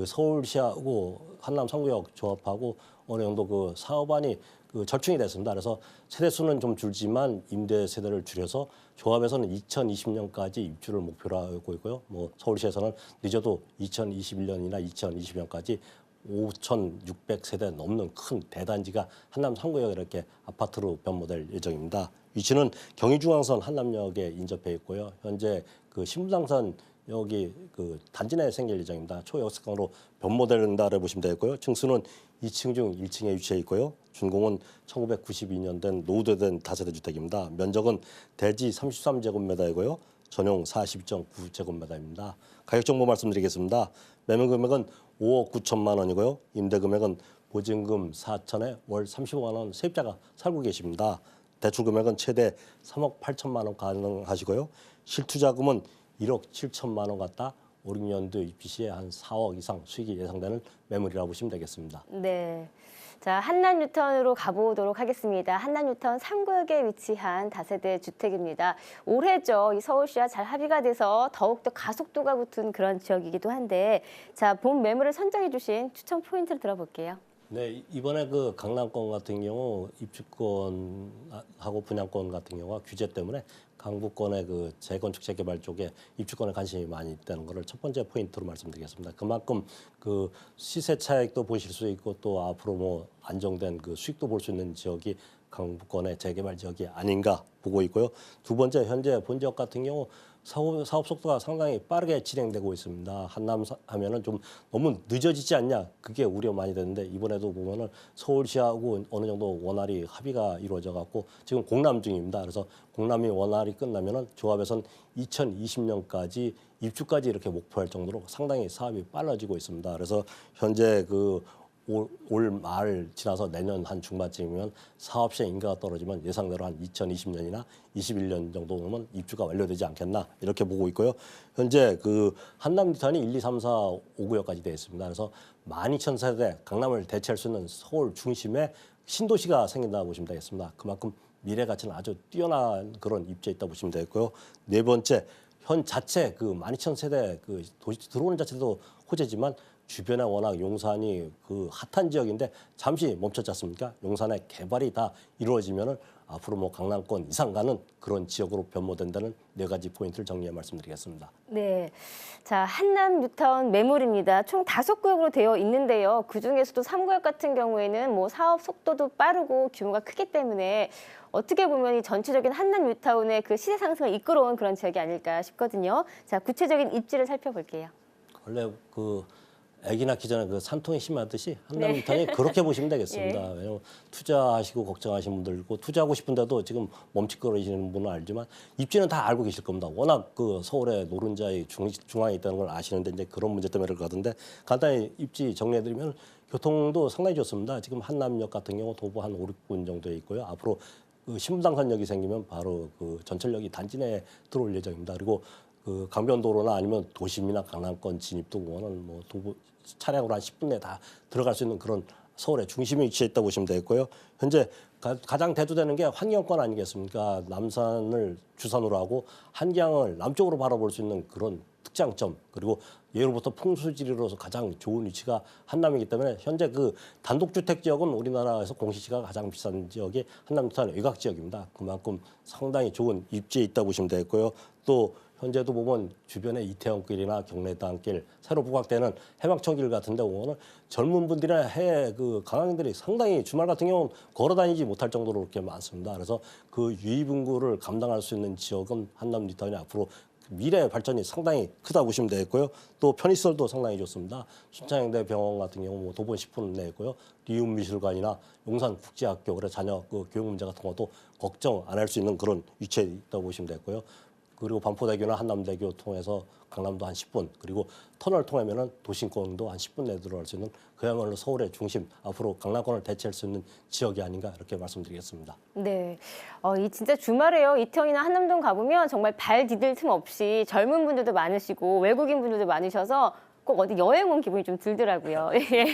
서울시하고 한남 상구역 조합하고 어느 정도 사업안이 절충이 됐습니다. 그래서 세대 수는 좀 줄지만 임대 세대를 줄여서 조합에서는 2020년까지 입주를 목표로 하고 있고요. 서울시에서는 늦어도 2021년이나 2020년까지 5,600세대 넘는 큰 대단지가 한남 상구역에 이렇게 아파트로 변모될 예정입니다. 위치는 경의중앙선 한남역에 인접해 있고요. 현재 신분당선 여기 단지 내에 생길 예정입니다. 초역세권으로 변모된다를 보시면 되겠고요. 층수는 2층 중 1층에 위치해 있고요. 준공은 1992년 된 노후된 다세대 주택입니다. 면적은 대지 33제곱미터이고요. 전용 42.9제곱미터입니다. 가격 정보 말씀드리겠습니다. 매매 금액은 5억 9천만 원이고요. 임대 금액은 보증금 4천에 월 35만 원 세입자가 살고 계십니다. 대출 금액은 최대 3억 8천만 원 가능하시고요. 실투자금은 1억 7천만 원 갖다 5, 6년도 입주 시에 한 4억 이상 수익이 예상되는 매물이라고 보시면 되겠습니다. 네. 자, 한남 뉴타운으로 가보도록 하겠습니다. 한남 뉴타운 3구역에 위치한 다세대 주택입니다. 올해죠. 이 서울시와 잘 합의가 돼서 더욱더 가속도가 붙은 그런 지역이기도 한데, 자, 본 매물을 선정해 주신 추천 포인트를 들어볼게요. 네, 이번에 강남권 같은 경우 입주권하고 분양권 같은 경우가 규제 때문에 강북권의 재건축 재개발 쪽에 입주권에 관심이 많이 있다는 것을 첫 번째 포인트로 말씀드리겠습니다. 그만큼 시세 차익도 보실 수 있고 또 앞으로 안정된 수익도 볼 수 있는 지역이 강북권의 재개발 지역이 아닌가 보고 있고요. 두 번째, 현재 본 지역 같은 경우 사업 속도가 상당히 빠르게 진행되고 있습니다. 한남 하면은 좀 너무 늦어지지 않냐, 그게 우려 많이 되는데 이번에도 보면은 서울시하고 어느 정도 원활히 합의가 이루어져 갖고 지금 공람 중입니다. 그래서 공람이 원활히 끝나면은 조합에선 2020년까지 입주까지 이렇게 목표할 정도로 상당히 사업이 빨라지고 있습니다. 그래서 현재 올 말 지나서 내년 한 중반쯤이면 사업시의 인가가 떨어지면 예상대로 한 2020년이나 21년 정도면 입주가 완료되지 않겠나 이렇게 보고 있고요. 현재 한남 뉴타운이 1, 2, 3, 4, 5구역까지 되어 있습니다. 그래서 12,000세대 강남을 대체할 수 있는 서울 중심에 신도시가 생긴다고 보시면 되겠습니다. 그만큼 미래 가치는 아주 뛰어난 그런 입지에 있다고 보시면 되겠고요. 네 번째, 현 자체 12,000세대 도시 들어오는 자체도 호재지만 주변에 워낙 용산이 핫한 지역인데 잠시 멈췄지 않습니까? 용산의 개발이 다 이루어지면은 앞으로 강남권 이상 가는 그런 지역으로 변모된다는 네 가지 포인트를 정리해 말씀드리겠습니다. 네. 자, 한남 뉴타운 매물입니다. 총 5구역으로 되어 있는데요. 그중에서도 3구역 같은 경우에는 사업 속도도 빠르고 규모가 크기 때문에 어떻게 보면 이 전체적인 한남 뉴타운의 시세 상승을 이끌어온 그런 지역이 아닐까 싶거든요. 자, 구체적인 입지를 살펴볼게요. 원래 아기 낳기 전에 산통이 심하듯이 한남 뉴타운이 그렇게 보시면 되겠습니다. 예. 왜냐하면 투자하시고 걱정하시는 분들 있고 투자하고 싶은데도 지금 멈칫거리시는 분은 알지만 입지는 다 알고 계실 겁니다. 워낙 서울의 노른자의 중앙에 있다는 걸 아시는데 이제 그런 문제 때문에 그럴 것 같은데 간단히 입지 정리해드리면 교통도 상당히 좋습니다. 지금 한남역 같은 경우 도보 한 5, 6분 정도에 있고요. 앞으로 신분당선역이 생기면 바로 전철역이 단지 내에 들어올 예정입니다. 그리고 강변도로나 아니면 도심이나 강남권 진입도 보면은 도보 차량으로 한 10분 내에 다 들어갈 수 있는 그런 서울의 중심에 위치해 있다고 보시면 되겠고요. 현재 가장 대두되는 게 환경권 아니겠습니까? 남산을 주산으로 하고 한강을 남쪽으로 바라볼 수 있는 그런 특장점, 그리고 예로부터 풍수지리로서 가장 좋은 위치가 한남이기 때문에 현재 단독주택 지역은 우리나라에서 공시지가 가장 비싼 지역이 한남 뉴타운 외곽 지역입니다. 그만큼 상당히 좋은 입지에 있다고 보시면 되겠고요. 또 현재도 보면 주변에 이태원길이나 경례단길, 새로 부각되는 해방천길 같은데 보면은 젊은 분들이나 해외 그 관광객들이 상당히 주말 같은 경우는 걸어다니지 못할 정도로 그렇게 많습니다. 그래서 그 유입인구를 감당할 수 있는 지역은 한남 뉴타운이 앞으로 미래 발전이 상당히 크다고 보시면 되겠고요. 또 편의시설도 상당히 좋습니다. 순창영대 병원 같은 경우 뭐 도보 10분 내에 있고요. 리움미술관이나 용산국제학교, 그래 자녀 그 교육 문제 같은 것도 걱정 안 할 수 있는 그런 위치에 있다고 보시면 되고요. 그리고 반포대교나 한남대교 통해서 강남도 한 10분, 그리고 터널 통하면은 도심권도 한 10분 내에 들어갈 수 있는 그야말로 서울의 중심, 앞으로 강남권을 대체할 수 있는 지역이 아닌가 이렇게 말씀드리겠습니다. 네. 이 진짜 주말에요. 이태원이나 한남동 가보면 정말 발 디딜 틈 없이 젊은 분들도 많으시고 외국인 분들도 많으셔서 꼭 어디 여행 온 기분이 좀 들더라고요. 예.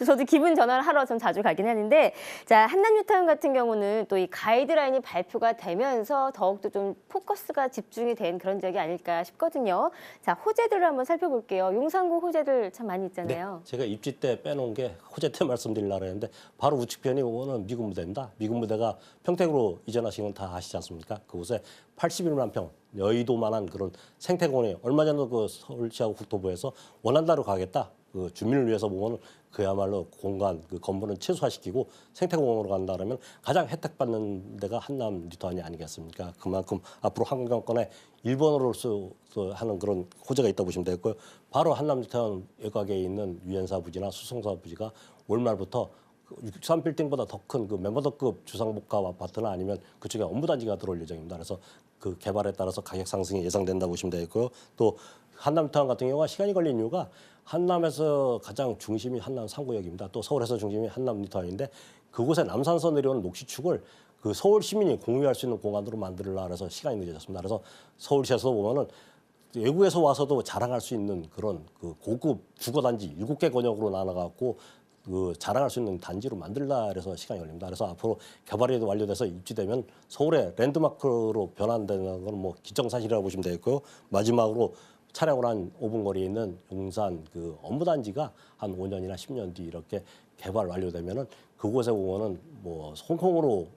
저도 기분 전환을 하러 좀 자주 가긴 하는데, 자, 한남 뉴타운 같은 경우는 또 이 가이드라인이 발표가 되면서 더욱더 좀 포커스가 집중이 된 그런 지역이 아닐까 싶거든요. 자, 호재들을 한번 살펴볼게요. 용산구 호재들 참 많이 있잖아요. 네, 제가 입지 때 빼놓은 게 호재 때 말씀드리려고 했는데 바로 우측편이 보면은 미군 부대입니다. 미군 부대가 평택으로 이전하신 건 다 아시지 않습니까? 그곳에 81만 평 여의도만한 그런 생태공원이 얼마 전에 그 서울시하고 국토부에서 원한다로 가겠다. 그 주민을 위해서 보면 그야말로 공간 그 건물은 최소화시키고 생태공원으로 간다라면 가장 혜택받는 데가 한남 뉴타운이 아니겠습니까? 그만큼 앞으로 한강권에 일본어로서 하는 그런 호재가 있다고 보시면 되겠고요. 바로 한남 뉴타운 외곽에 있는 유엔사 부지나 수송사 부지가 올 말부터 63빌딩보다 더 큰 그 멤버더급 주상복합 아파트나 아니면 그쪽에 업무단지가 들어올 예정입니다. 그래서 그 개발에 따라서 가격 상승이 예상된다고 보시면 되겠고요. 또 한남 뉴타운 같은 경우가 시간이 걸린 이유가 한남에서 가장 중심이 한남 3구역입니다. 또 서울에서 중심이 한남 뉴타운인데 그곳에 남산서 내려오는 녹시축을 그 서울 시민이 공유할 수 있는 공간으로 만들려고 해서 시간이 늦어졌습니다. 그래서 서울시에서 보면은 외국에서 와서도 자랑할 수 있는 그런 그 고급 주거단지 7개 권역으로 나눠갖고 그 자랑할 수 있는 단지로 만들라 그래서 시간이 걸립니다. 그래서 앞으로 개발이 완료돼서 입지되면 서울의 랜드마크로 변환되는 건 뭐 기정사실이라고 보시면 되겠고요. 마지막으로 차량으로 한 5분 거리에 있는 용산 그 업무단지가 한 5년이나 10년 뒤 이렇게 개발 완료되면은 그곳에 보면은 뭐 홍콩으로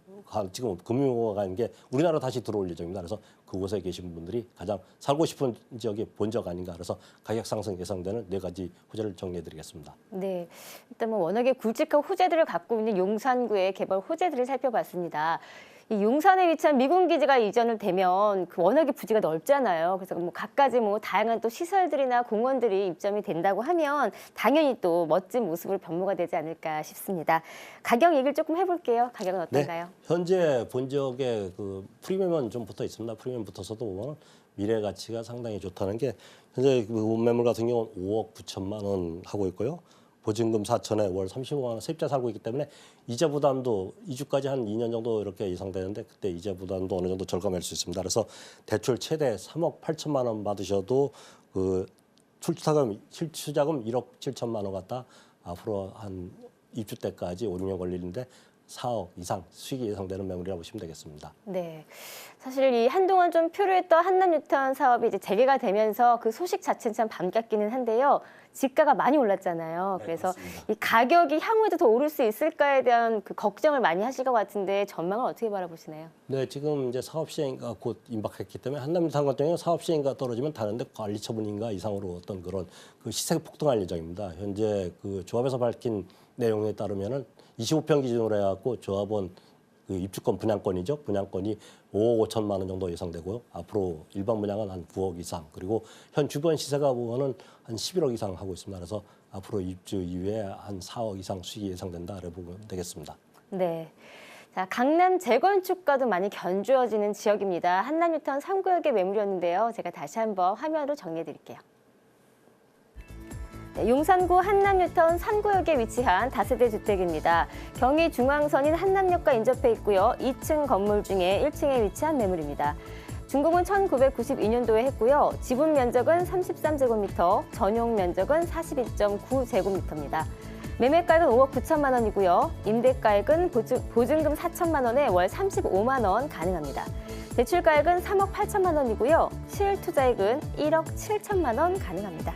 지금 금융호가 가는 게 우리나라 다시 들어올 예정입니다. 그래서 그곳에 계신 분들이 가장 살고 싶은 지역이 본적 아닌가. 그래서 가격 상승 예상되는 4가지 호재를 정리해드리겠습니다. 네, 일단 뭐 워낙에 굵직한 호재들을 갖고 있는 용산구의 개발 호재들을 살펴봤습니다. 이 용산에 위치한 미군 기지가 이전을 되면 그 워낙에 부지가 넓잖아요. 그래서 뭐 갖가지 뭐 다양한 또 시설들이나 공원들이 입점이 된다고 하면 당연히 또 멋진 모습으로 변모가 되지 않을까 싶습니다. 가격 얘기를 조금 해볼게요. 가격은 어떤가요? 네, 현재 본 지역에 그 프리미엄은 좀 붙어 있습니다. 프리미엄 붙어서도 보면 미래 가치가 상당히 좋다는 게 현재 그 매물 같은 경우는 5억 9천만 원 하고 있고요. 보증금 4천에 월 35만 원 세입자 살고 있기 때문에 이자 부담도 이주까지 한 2년 정도 이렇게 예상되는데 그때 이자 부담도 어느 정도 절감할 수 있습니다. 그래서 대출 최대 3억 8천만 원 받으셔도 그 실투자금 1억 7천만 원 갖다 앞으로 한 입주 때까지 5, 6년 걸리는데 4억 이상 수익이 예상되는 매물이라고 보시면 되겠습니다. 네. 사실 이 한동안 좀 표류했던 한남 뉴타운 사업이 이제 재개가 되면서 그 소식 자체는 참 반갑기는 한데요. 지가가 많이 올랐잖아요. 네, 그래서 맞습니다. 이 가격이 향후에도 더 오를 수 있을까에 대한 그 걱정을 많이 하실 것 같은데 전망을 어떻게 바라보시나요? 네, 지금 이제 사업 시행가 곧 임박했기 때문에 한남 뉴타운 같은 경우는 사업 시행가 떨어지면 다른데 관리 처분인가 이상으로 어떤 그런 그 시세가 폭등할 예정입니다. 현재 그 조합에서 밝힌 내용에 따르면은 25평 기준으로 해갖고 조합원 그 입주권 분양권이죠. 분양권이 5억 5천만 원 정도 예상되고요. 앞으로 일반 분양은 한 9억 이상. 그리고 현 주변 시세가 보면은 한 11억 이상 하고 있습니다. 그래서 앞으로 입주 이후에 한 4억 이상 수익이 예상된다. 이렇게 보면 되겠습니다. 네. 자, 강남 재건축과도 많이 견주어지는 지역입니다. 한남 뉴타운 3구역의 매물이었는데요. 제가 다시 한번 화면으로 정리해 드릴게요. 네, 용산구 한남 뉴타운 3구역에 위치한 다세대 주택입니다. 경의 중앙선인 한남역과 인접해 있고요. 2층 건물 중에 1층에 위치한 매물입니다. 준공은 1992년도에 했고요. 지분 면적은 33제곱미터, 전용 면적은 42.9제곱미터입니다. 매매가액은 5억 9천만 원이고요. 임대가액은 보증금 4천만 원에 월 35만 원 가능합니다. 대출가액은 3억 8천만 원이고요. 실투자액은 1억 7천만 원 가능합니다.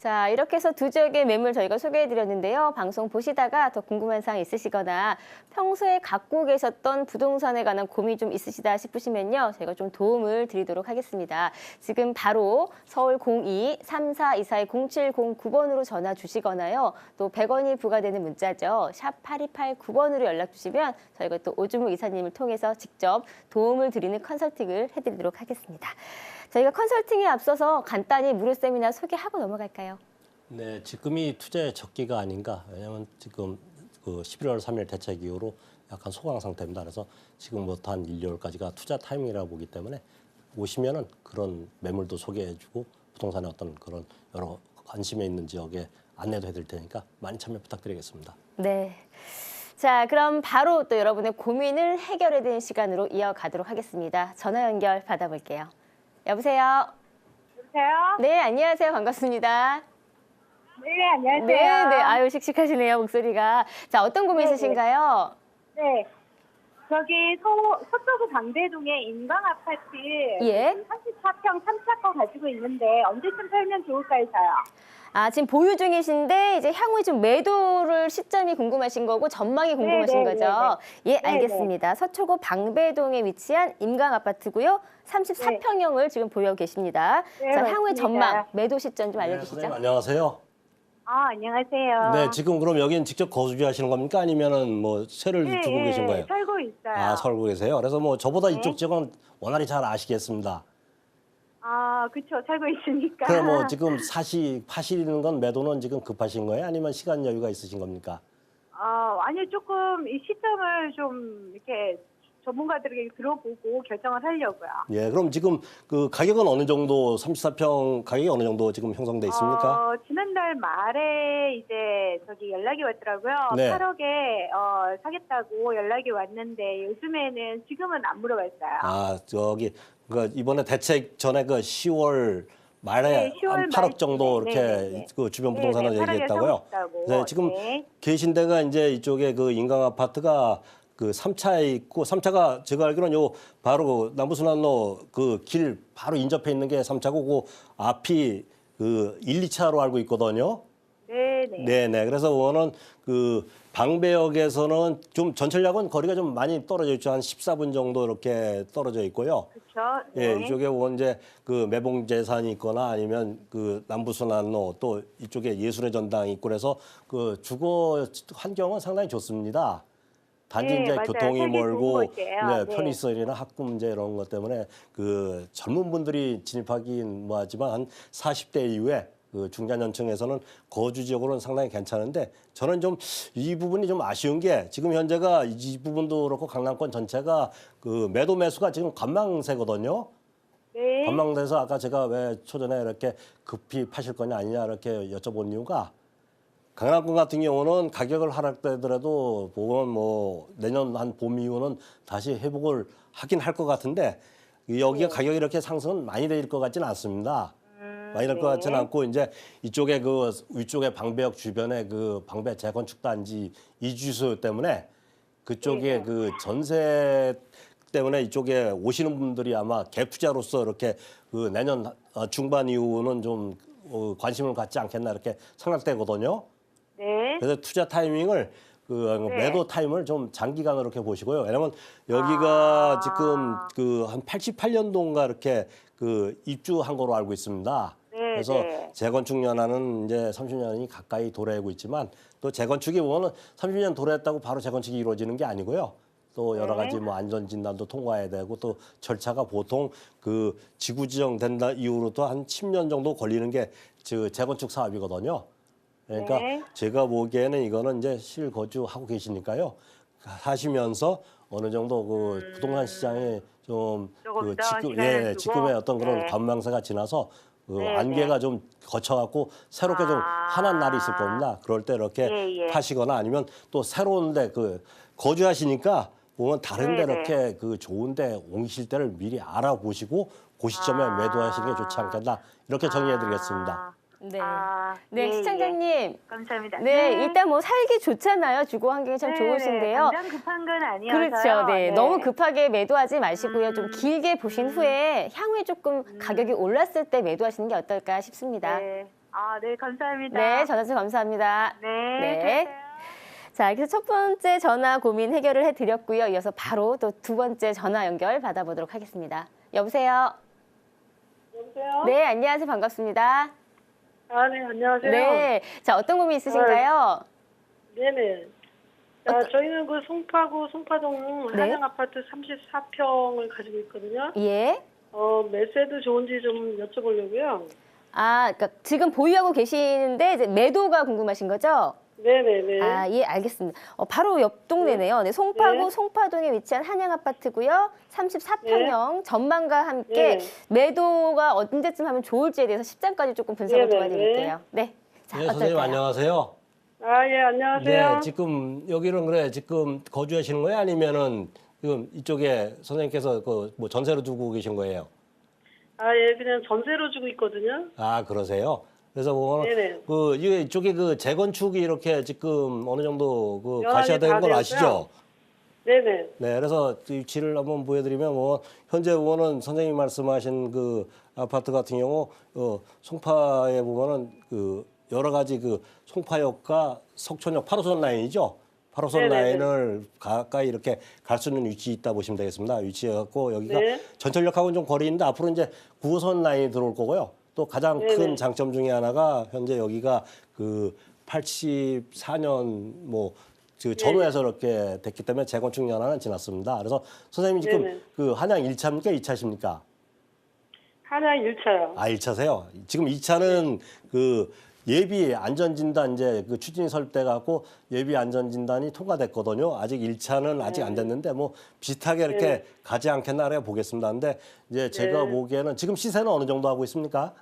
자, 이렇게 해서 두 지역의 매물 저희가 소개해드렸는데요. 방송 보시다가 더 궁금한 사항 있으시거나 평소에 갖고 계셨던 부동산에 관한 고민이 좀 있으시다 싶으시면요. 저희가 좀 도움을 드리도록 하겠습니다. 지금 바로 서울 02-3424-0709번으로 전화 주시거나요. 또 100원이 부과되는 문자죠. 샵 8289번으로 연락 주시면 저희가 또 오주무 이사님을 통해서 직접 도움을 드리는 컨설팅을 해드리도록 하겠습니다. 저희가 컨설팅에 앞서서 간단히 무료 세미나 소개하고 넘어갈까요? 네, 지금이 투자의 적기가 아닌가. 왜냐하면 지금 그 11월 3일 대책 이후로 약간 소강 상태입니다. 그래서 지금부터 한 1, 2월까지가 투자 타이밍이라고 보기 때문에 오시면은 그런 매물도 소개해주고 부동산의 어떤 그런 여러 관심에 있는 지역에 안내도 해드릴 테니까 많이 참여 부탁드리겠습니다. 네. 자, 그럼 바로 또 여러분의 고민을 해결해드리는 시간으로 이어가도록 하겠습니다. 전화 연결 받아볼게요. 여보세요? 여보세요? 네, 안녕하세요. 반갑습니다. 네, 안녕하세요. 네, 네. 아유, 씩씩하시네요, 목소리가. 자, 어떤 고민 네, 있으신가요? 네. 저기 서초구 방배동에 인강 아파트 예. 34평 3차권 가지고 있는데 언제쯤 팔면 좋을까요, 저요? 아, 지금 보유 중이신데 이제 향후에 좀 매도를 시점이 궁금하신 거고 전망이 궁금하신 네, 네, 거죠? 예, 네, 알겠습니다. 서초구 방배동에 위치한 임강 아파트고요. 34평형을 지금 보유하고 계십니다. 네, 자, 향후의 맞습니다. 전망, 매도 시점 좀 네, 알려주시죠. 선생님 안녕하세요. 아, 안녕하세요. 네, 지금 그럼 여기는 직접 거주하시는 겁니까? 아니면은 뭐 세를 네, 두고 계신 거예요? 살고 있어요. 아, 살고 계세요. 그래서 뭐 저보다 네. 이쪽 지역은 원활히 잘 아시겠습니다. 아, 그쵸. 살고 있으니까. 그럼 뭐 지금 파시는 건 매도는 지금 급하신 거예요? 아니면 시간 여유가 있으신 겁니까? 아니, 조금 이 시점을 좀 이렇게 전문가들에게 들어보고 결정을 하려고요. 예, 그럼 지금 그 가격은 어느 정도 34평 가격이 어느 정도 지금 형성돼 있습니까? 지난달 말에 이제 저기 연락이 왔더라고요. 네. 8억에 사겠다고 연락이 왔는데 요즘에는 지금은 안 물어봤어요. 아, 저기 그 이번에 대책 전에 그 10월 말에 네, 10월 한 8억 정도 말- 이렇게 네, 네. 그 주변 네, 부동산을 네, 8억에 얘기했다고요. 사고 싶다고. 네, 지금 네. 계신 데가 이제 이쪽에 그 인강 아파트가 그 3차에 있고 3차가 제가 알기로는 요 바로 그 남부순환로 그 길 바로 인접해 있는 게 3차고 그 앞이 그 1, 2차로 알고 있거든요. 네, 네. 네네. 그래서 원은 그 방배역에서는 좀 전철역은 거리가 좀 많이 떨어져 있죠. 한 14분 정도 이렇게 떨어져 있고요. 그렇죠. 예, 네. 이쪽에 원 이제 그 매봉재산이 있거나 아니면 그 남부순환로 또 이쪽에 예술의 전당이 있고 그래서 그 주거 환경은 상당히 좋습니다. 단지 네, 이제 맞아요. 교통이 살기 좋은 멀고 곳이에요. 네, 네. 편의성이나 학구 문제 이런 것 때문에 그 젊은 분들이 진입하긴 뭐하지만 한 40대 이후에 그 중장년층에서는 거주 지역으로는 상당히 괜찮은데 저는 좀 이 부분이 좀 아쉬운 게 지금 현재가 이 부분도 그렇고 강남권 전체가 그 매도 매수가 지금 관망세거든요. 네. 관망돼서 아까 제가 왜 초전에 이렇게 급히 파실 거냐 아니냐 이렇게 여쭤본 이유가 강남권 같은 경우는 가격을 하락되더라도 보면 뭐 내년 한 봄 이후는 다시 회복을 하긴 할 것 같은데 여기가 가격이 이렇게 상승은 많이 될 것 같지는 않습니다. 많이 될 것 네. 같지는 않고 이제 이쪽에 그 위쪽에 방배역 주변에 그 방배 재건축 단지 이주소 때문에 그쪽에 네. 그 전세 때문에 이쪽에 오시는 분들이 아마 갭 투자로서 이렇게 그 내년 중반 이후는 좀 관심을 갖지 않겠나 이렇게 생각되거든요. 네. 그래서 투자 타이밍을 그 네. 매도 타임을 좀 장기간으로 이렇게 보시고요. 왜냐면 여기가 지금 그 한 88년도인가 이렇게 그 입주한 거로 알고 있습니다. 네, 그래서 네. 재건축 연한은 이제 30년이 가까이 도래하고 있지만 또 재건축이 보면은 30년 도래했다고 바로 재건축이 이루어지는 게 아니고요. 또 여러 네. 가지 뭐 안전 진단도 통과해야 되고 또 절차가 보통 그 지구 지정된다 이후로도 한 10년 정도 걸리는 게 재건축 사업이거든요. 그러니까 네. 제가 보기에는 이거는 이제 실거주하고 계시니까요. 하시면서 어느 정도 그 부동산 시장에 좀 조금 그 더 지금 시간을 두고. 지금의 어떤 그런 네. 관망세가 지나서 그 네, 안개가 좀 거쳐갖고 새롭게 좀 환한 날이 있을 겁니다. 그럴 때 이렇게 예, 예. 파시거나 아니면 또 새로운데 그 거주하시니까 보면 다른 데 네, 이렇게 그 좋은데 옮기실 때를 미리 알아보시고 그 시점에 매도하시는 게 좋지 않겠나 이렇게 정리해드리겠습니다. 네. 아, 네, 예, 시청자님. 예. 감사합니다. 네, 일단 뭐 살기 좋잖아요. 주거 환경이 참 네, 좋으신데요. 당장 급한 건 아니어서요. 그렇죠. 네. 너무 급하게 매도하지 마시고요. 좀 음. 길게 보신 후에 향후에 조금 가격이 올랐을 때 매도하시는 게 어떨까 싶습니다. 네. 아, 네, 감사합니다. 네, 전화 주셔서 감사합니다. 네. 네. 자, 그래서 첫 번째 전화 고민 해결을 해드렸고요. 이어서 바로 또 두 번째 전화 연결 받아보도록 하겠습니다. 여보세요? 여보세요? 네, 안녕하세요. 반갑습니다. 아, 네, 안녕하세요. 네. 자, 어떤 고민 있으신가요? 네네. 자, 저희는 그 송파구 송파동 네. 한양 아파트 34평을 가지고 있거든요. 예. 매수해도 좋은지 좀 여쭤보려고요. 아, 그러니까 지금 보유하고 계시는데 이제 매도가 궁금하신 거죠? 네네네. 아, 예, 알겠습니다. 바로 옆 동네네요. 네, 송파구 네. 송파동에 위치한 한양 아파트고요. 34평형 전망과 함께 네. 매도가 언제쯤 하면 좋을지에 대해서 시장까지 조금 분석을 네, 도와드릴게요. 네. 자, 네, 선생님 어떨까요? 안녕하세요. 아, 예, 안녕하세요. 네, 지금 여기는 그래 지금 거주하시는 거예요? 아니면은 지금 이쪽에 선생님께서 그 뭐 전세로 두고 계신 거예요? 아, 예, 그냥 전세로 주고 있거든요. 아, 그러세요? 그래서 뭐 네네. 그 이쪽에 그 재건축이 이렇게 지금 어느 정도 그 연합이 가셔야 되는 다 걸 되었어요? 아시죠? 네네. 네, 그래서 그 위치를 한번 보여드리면 뭐 현재 의원은 선생님 말씀하신 그 아파트 같은 경우 송파에 보면은 그 여러 가지 그 송파역과 석촌역 8호선 라인이죠. 8호선 네네네. 라인을 가까이 이렇게 갈 수 있는 위치에 있다 보시면 되겠습니다. 위치해갖고 여기가 네. 전철역하고는 좀 거리 있는데 앞으로 이제 9호선 라인이 들어올 거고요. 또 가장 네네. 큰 장점 중에 하나가 현재 여기가 그 84년 뭐 그 전후에서 이렇게 됐기 때문에 재건축 연한은 지났습니다. 그래서 선생님이 지금 네네. 그 한양 1차입니까? 2차십니까? 한양 1차요. 아, 1차세요. 지금 2차는 그 예비 안전진단 이제 그 추진이 설때 갖고 예비 안전진단이 통과됐거든요. 아직 1차는 아직 안 됐는데 뭐 비슷하게 이렇게 네. 가지 않겠나 해 보겠습니다. 근데 이제 제가 네. 보기에는 지금 시세는 어느 정도 하고 있습니까?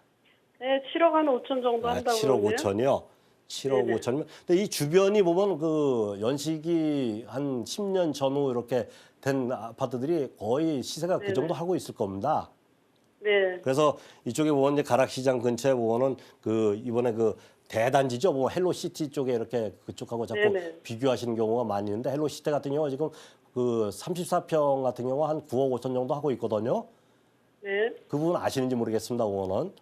네, 7억 한 5천 정도 아, 한다고 7억 그러네요. 5천이요. 7억 네네. 5천이면. 근데 이 주변이 보면 그 연식이 한 10년 전후 이렇게 된 아파트들이 거의 시세가 그 네네. 정도 하고 있을 겁니다. 네. 그래서 이쪽에 보면 이제 가락시장 근처에 보면은 그 이번에 그 대단지죠. 뭐 헬로시티 쪽에 이렇게 그쪽하고 자꾸 네네. 비교하시는 경우가 많이 있는데 헬로시티 같은 경우가 지금 그 34평 같은 경우 한 9억 5천 정도 하고 있거든요. 네. 그 부분 아시는지 모르겠습니다. 의원은.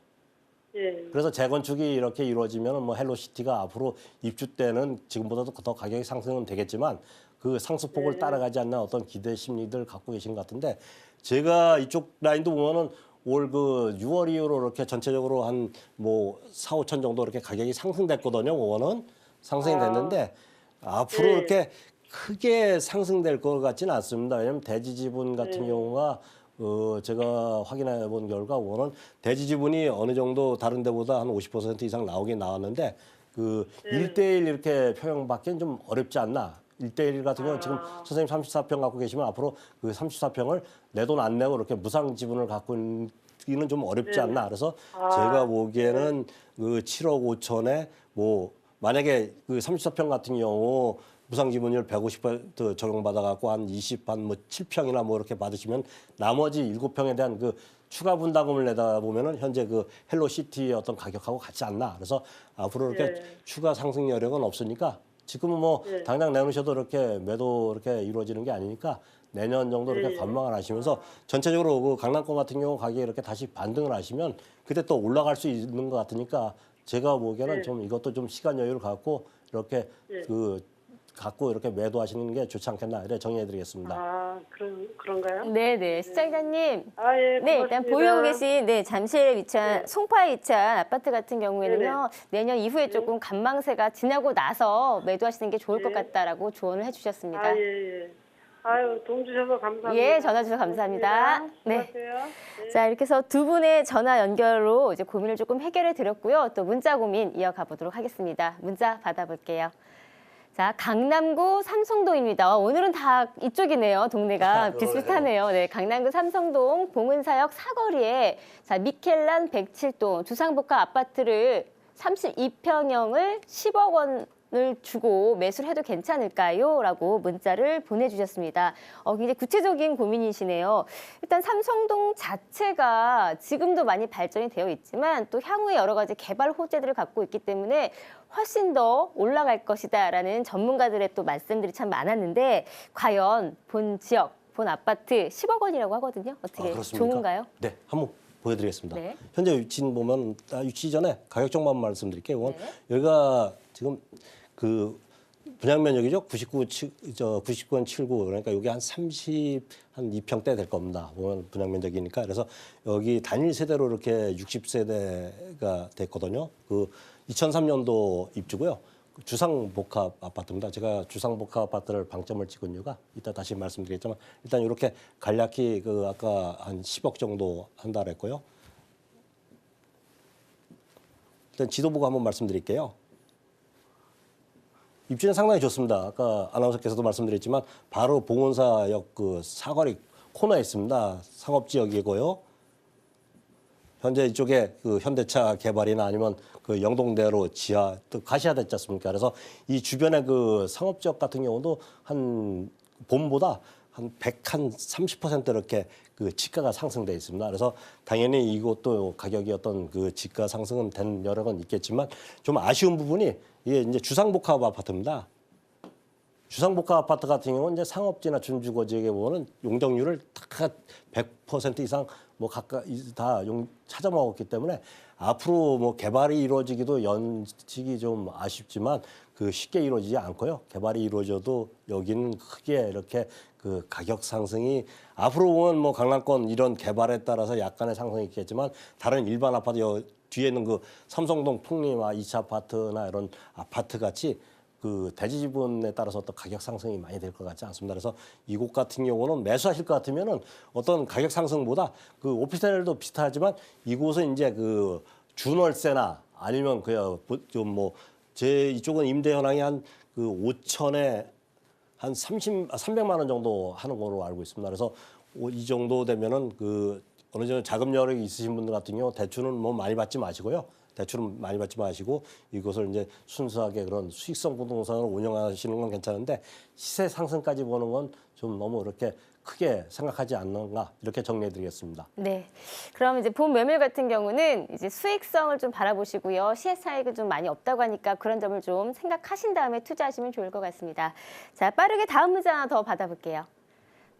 예. 그래서 재건축이 이렇게 이루어지면 뭐 헬로시티가 앞으로 입주 때는 지금보다도 더 가격이 상승은 되겠지만 그 상승폭을 네. 따라가지 않는 어떤 기대 심리들 갖고 계신 것 같은데 제가 이쪽 라인도 보면은 올 그 6월 이후로 이렇게 전체적으로 한 뭐 4, 5천 정도 이렇게 가격이 상승됐거든요. 원은 상승이 됐는데 앞으로 네. 이렇게 크게 상승될 것 같지는 않습니다. 왜냐하면 대지 지분 같은 경우가 제가 확인해 본 결과 원은 대지 지분이 어느 정도 다른 데보다 한 50% 이상 나오긴 나왔는데 그 1대1 이렇게 평형받기는 좀 어렵지 않나. 1대1 같은 경우는 지금 선생님 34평 갖고 계시면 앞으로 그 34평을 내 돈 안 내고 이렇게 무상 지분을 갖고 있기는 좀 어렵지 않나. 그래서 제가 보기에는 그 7억 5천에 뭐 만약에 그 34평 같은 경우 무상 지분율 150% 적용받아 갖고 한 7평이나 뭐 이렇게 받으시면 나머지 7평에 대한 그 추가 분담금을 내다 보면은 현재 그 헬로시티의 어떤 가격하고 같지 않나. 그래서 앞으로 이렇게 네. 추가 상승 여력은 없으니까 지금은 뭐 네. 당장 내놓으셔도 이렇게 매도 이렇게 이루어지는 게 아니니까 내년 정도 이렇게 관망을 하시면서 전체적으로 그 강남권 같은 경우 가격이 이렇게 다시 반등을 하시면 그때 또 올라갈 수 있는 것 같으니까 제가 보기에는 좀 이것도 좀 시간 여유를 갖고 이렇게 그 갖고 이렇게 매도하시는 게 좋지 않겠나 이래 정리해드리겠습니다. 아, 그런가요? 네네. 시장자님. 아, 예. 네, 일단 고맙습니다. 보유하고 계신 잠실에 위치한 송파에 위치한 아파트 같은 경우에는요. 내년 이후에 조금 관망세가 지나고 나서 매도하시는 게 좋을 것 같다라고 조언을 해주셨습니다. 아, 예, 예. 아유, 도움 주셔서 감사합니다. 예, 전화 주셔서 감사합니다. 네. 수고하세요. 네. 자, 이렇게 해서 두 분의 전화 연결로 이제 고민을 조금 해결해 드렸고요. 또 문자 고민 이어가 보도록 하겠습니다. 문자 받아볼게요. 자, 강남구 삼성동입니다. 오늘은 다 이쪽이네요. 동네가 비슷비슷하네요. 네, 강남구 삼성동 봉은사역 사거리에 자, 미켈란 107동 주상복합 아파트를 32평형을 10억 원을 주고 매수를 해도 괜찮을까요? 라고 문자를 보내주셨습니다. 굉장히 구체적인 고민이시네요. 일단 삼성동 자체가 지금도 많이 발전이 되어 있지만 또 향후에 여러 가지 개발 호재들을 갖고 있기 때문에 훨씬 더 올라갈 것이다라는 전문가들의 또 말씀들이 참 많았는데 과연 본 지역, 본 아파트 10억 원이라고 하거든요. 어떻게 그렇습니까? 좋은가요? 네, 한번 보여드리겠습니다. 네. 현재 위치는 보면 위치 전에 가격 정보만 말씀드릴게요. 이건 네. 여기가 지금 그 분양 면적이죠. 99.79 그러니까 여기 한 2평대 될 겁니다. 보면 분양 면적이니까. 그래서 여기 단일 세대로 이렇게 60세대가 됐거든요. 그 2003년도 입주고요. 주상복합 아파트입니다. 제가 주상복합 아파트를 방점을 찍은 이유가 이따 다시 말씀드리겠지만 일단 이렇게 간략히 그 아까 한 10억 정도 한다 그랬고요. 일단 지도 보고 한번 말씀드릴게요. 입지는 상당히 좋습니다. 아까 아나운서께서도 말씀드렸지만 바로 봉원사역 그 사거리 코너에 있습니다. 상업지역이고요. 현재 이쪽에 그 현대차 개발이나 아니면 그 영동대로 지하 또 가시화됐지 않습니까? 그래서 이 주변의 그 상업지역 같은 경우도 한 봄보다 한 30% 이렇게 그 지가가 상승돼 있습니다. 그래서 당연히 이것도 가격이 어떤 그 지가 상승은 된 여력은 있겠지만 좀 아쉬운 부분이 이게 이제 주상복합 아파트입니다. 주상복합 아파트 같은 경우는 이제 상업지나 준주거 지역에 보면 용적률을 다 100% 이상 뭐 가까이 다 찾아 먹었기 때문에 앞으로 뭐 개발이 이루어지기도 연식이 좀 아쉽지만 그 쉽게 이루어지지 않고요. 개발이 이루어져도 여기는 크게 이렇게 그 가격 상승이 앞으로 보면 뭐 강남권 이런 개발에 따라서 약간의 상승이 있겠지만 다른 일반 아파트 뒤에 있는 그 삼성동 풍림아 2차 아파트나 이런 아파트 같이 그 대지 지분에 따라서 어떤 가격 상승이 많이 될 것 같지 않습니다. 그래서 이곳 같은 경우는 매수하실 것 같으면은 어떤 가격 상승보다 그 오피스텔도 비슷하지만 이곳은 이제 그 준월세나 아니면 그냥 좀 뭐 제 이쪽은 임대 현황이 한 그 5천에 한 300만 원 정도 하는 걸로 알고 있습니다. 그래서 이 정도 되면은 그 어느 정도 자금 여력이 있으신 분들 같은 경우 대출은 뭐 많이 받지 마시고요. 대출은 많이 받지 마시고 이것을 이제 순수하게 그런 수익성 부동산을 운영하시는 건 괜찮은데 시세 상승까지 보는 건 좀 너무 이렇게 크게 생각하지 않는가 이렇게 정리해드리겠습니다. 네. 그럼 이제 본 매물 같은 경우는 이제 수익성을 좀 바라보시고요. 시세 차익은 좀 많이 없다고 하니까 그런 점을 좀 생각하신 다음에 투자하시면 좋을 것 같습니다. 자, 빠르게 다음 문제 하나 더 받아볼게요.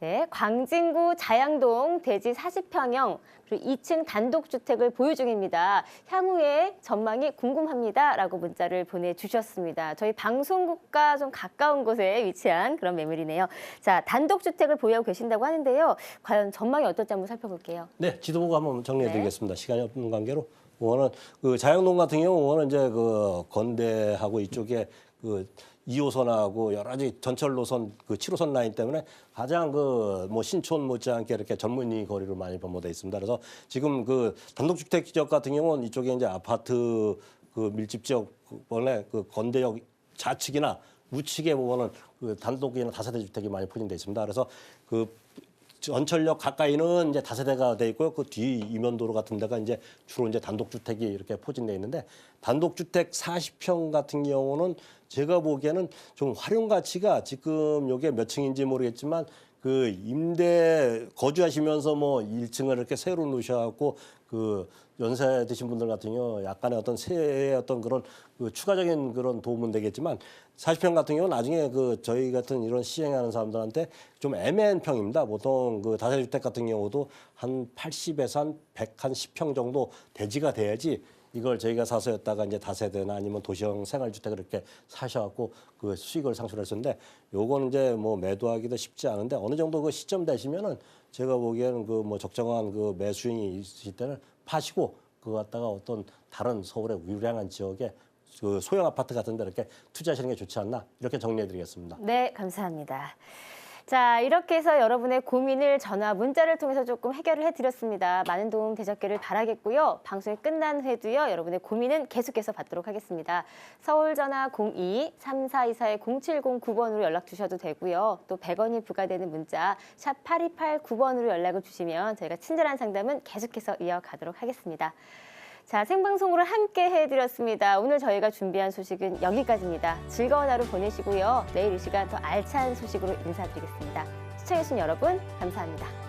네, 광진구 자양동 대지 40평형 그리고 2층 단독주택을 보유 중입니다. 향후의 전망이 궁금합니다라고 문자를 보내주셨습니다. 저희 방송국과 좀 가까운 곳에 위치한 그런 매물이네요. 자, 단독주택을 보유하고 계신다고 하는데요. 과연 전망이 어떨지 한번 살펴볼게요. 네, 지도 보고 한번 정리해드리겠습니다. 시간이 없는 관계로. 오늘 그 자양동 같은 경우는 이제 그 건대하고 이쪽에 그 2호선하고 여러 가지 전철 노선 그 7호선 라인 때문에 가장 그 뭐 신촌 못지않게 이렇게 젊은이 거리로 많이 변모돼 있습니다. 그래서 지금 그 단독주택 지역 같은 경우는 이쪽에 이제 아파트 그 밀집 지역 원래 그 건대역 좌측이나 우측에 보면은 그 단독이나 다세대 주택이 많이 포진돼 있습니다. 그래서 그 전철역 가까이는 이제 다세대가 돼 있고요. 그 뒤 이면도로 같은 데가 이제 주로 이제 단독주택이 이렇게 포진돼 있는데 단독주택 40평 같은 경우는 제가 보기에는 좀 활용 가치가 지금 요게 몇 층인지 모르겠지만 그 임대 거주하시면서 뭐 1층을 이렇게 새로 놓으셔갖고 그 연세 드신 분들 같은 경우 약간의 어떤 세의 어떤 그런 그 추가적인 그런 도움은 되겠지만 40평 같은 경우는 나중에 그 저희 같은 이런 시행하는 사람들한테 좀 애매한 평입니다. 보통 그 다세주택 같은 경우도 한 80에서 한 110평 정도 대지가 돼야지 이걸 저희가 사서였다가 이제 다세대나 아니면 도시형 생활주택을 이렇게 사셔갖고 그 수익을 상실할 수 있는데 요거는 이제 뭐 매도하기도 쉽지 않은데 어느 정도 그 시점 되시면은 제가 보기에는 그 뭐 적정한 그 매수인이 있으실 때는 파시고 그거 갖다가 어떤 다른 서울의 유량한 지역에 그 소형 아파트 같은 데 이렇게 투자하시는 게 좋지 않나 이렇게 정리해드리겠습니다. 네, 감사합니다. 자, 이렇게 해서 여러분의 고민을 전화, 문자를 통해서 조금 해결을 해드렸습니다. 많은 도움 되셨기를 바라겠고요. 방송이 끝난 후에도요, 여러분의 고민은 계속해서 받도록 하겠습니다. 서울전화 02-3424-0709번으로 연락 주셔도 되고요. 또 100원이 부과되는 문자 샵 8289번으로 연락을 주시면 저희가 친절한 상담은 계속해서 이어가도록 하겠습니다. 자, 생방송으로 함께 해드렸습니다. 오늘 저희가 준비한 소식은 여기까지입니다. 즐거운 하루 보내시고요. 내일 이 시간 더 알찬 소식으로 인사드리겠습니다. 시청해주신 여러분, 감사합니다.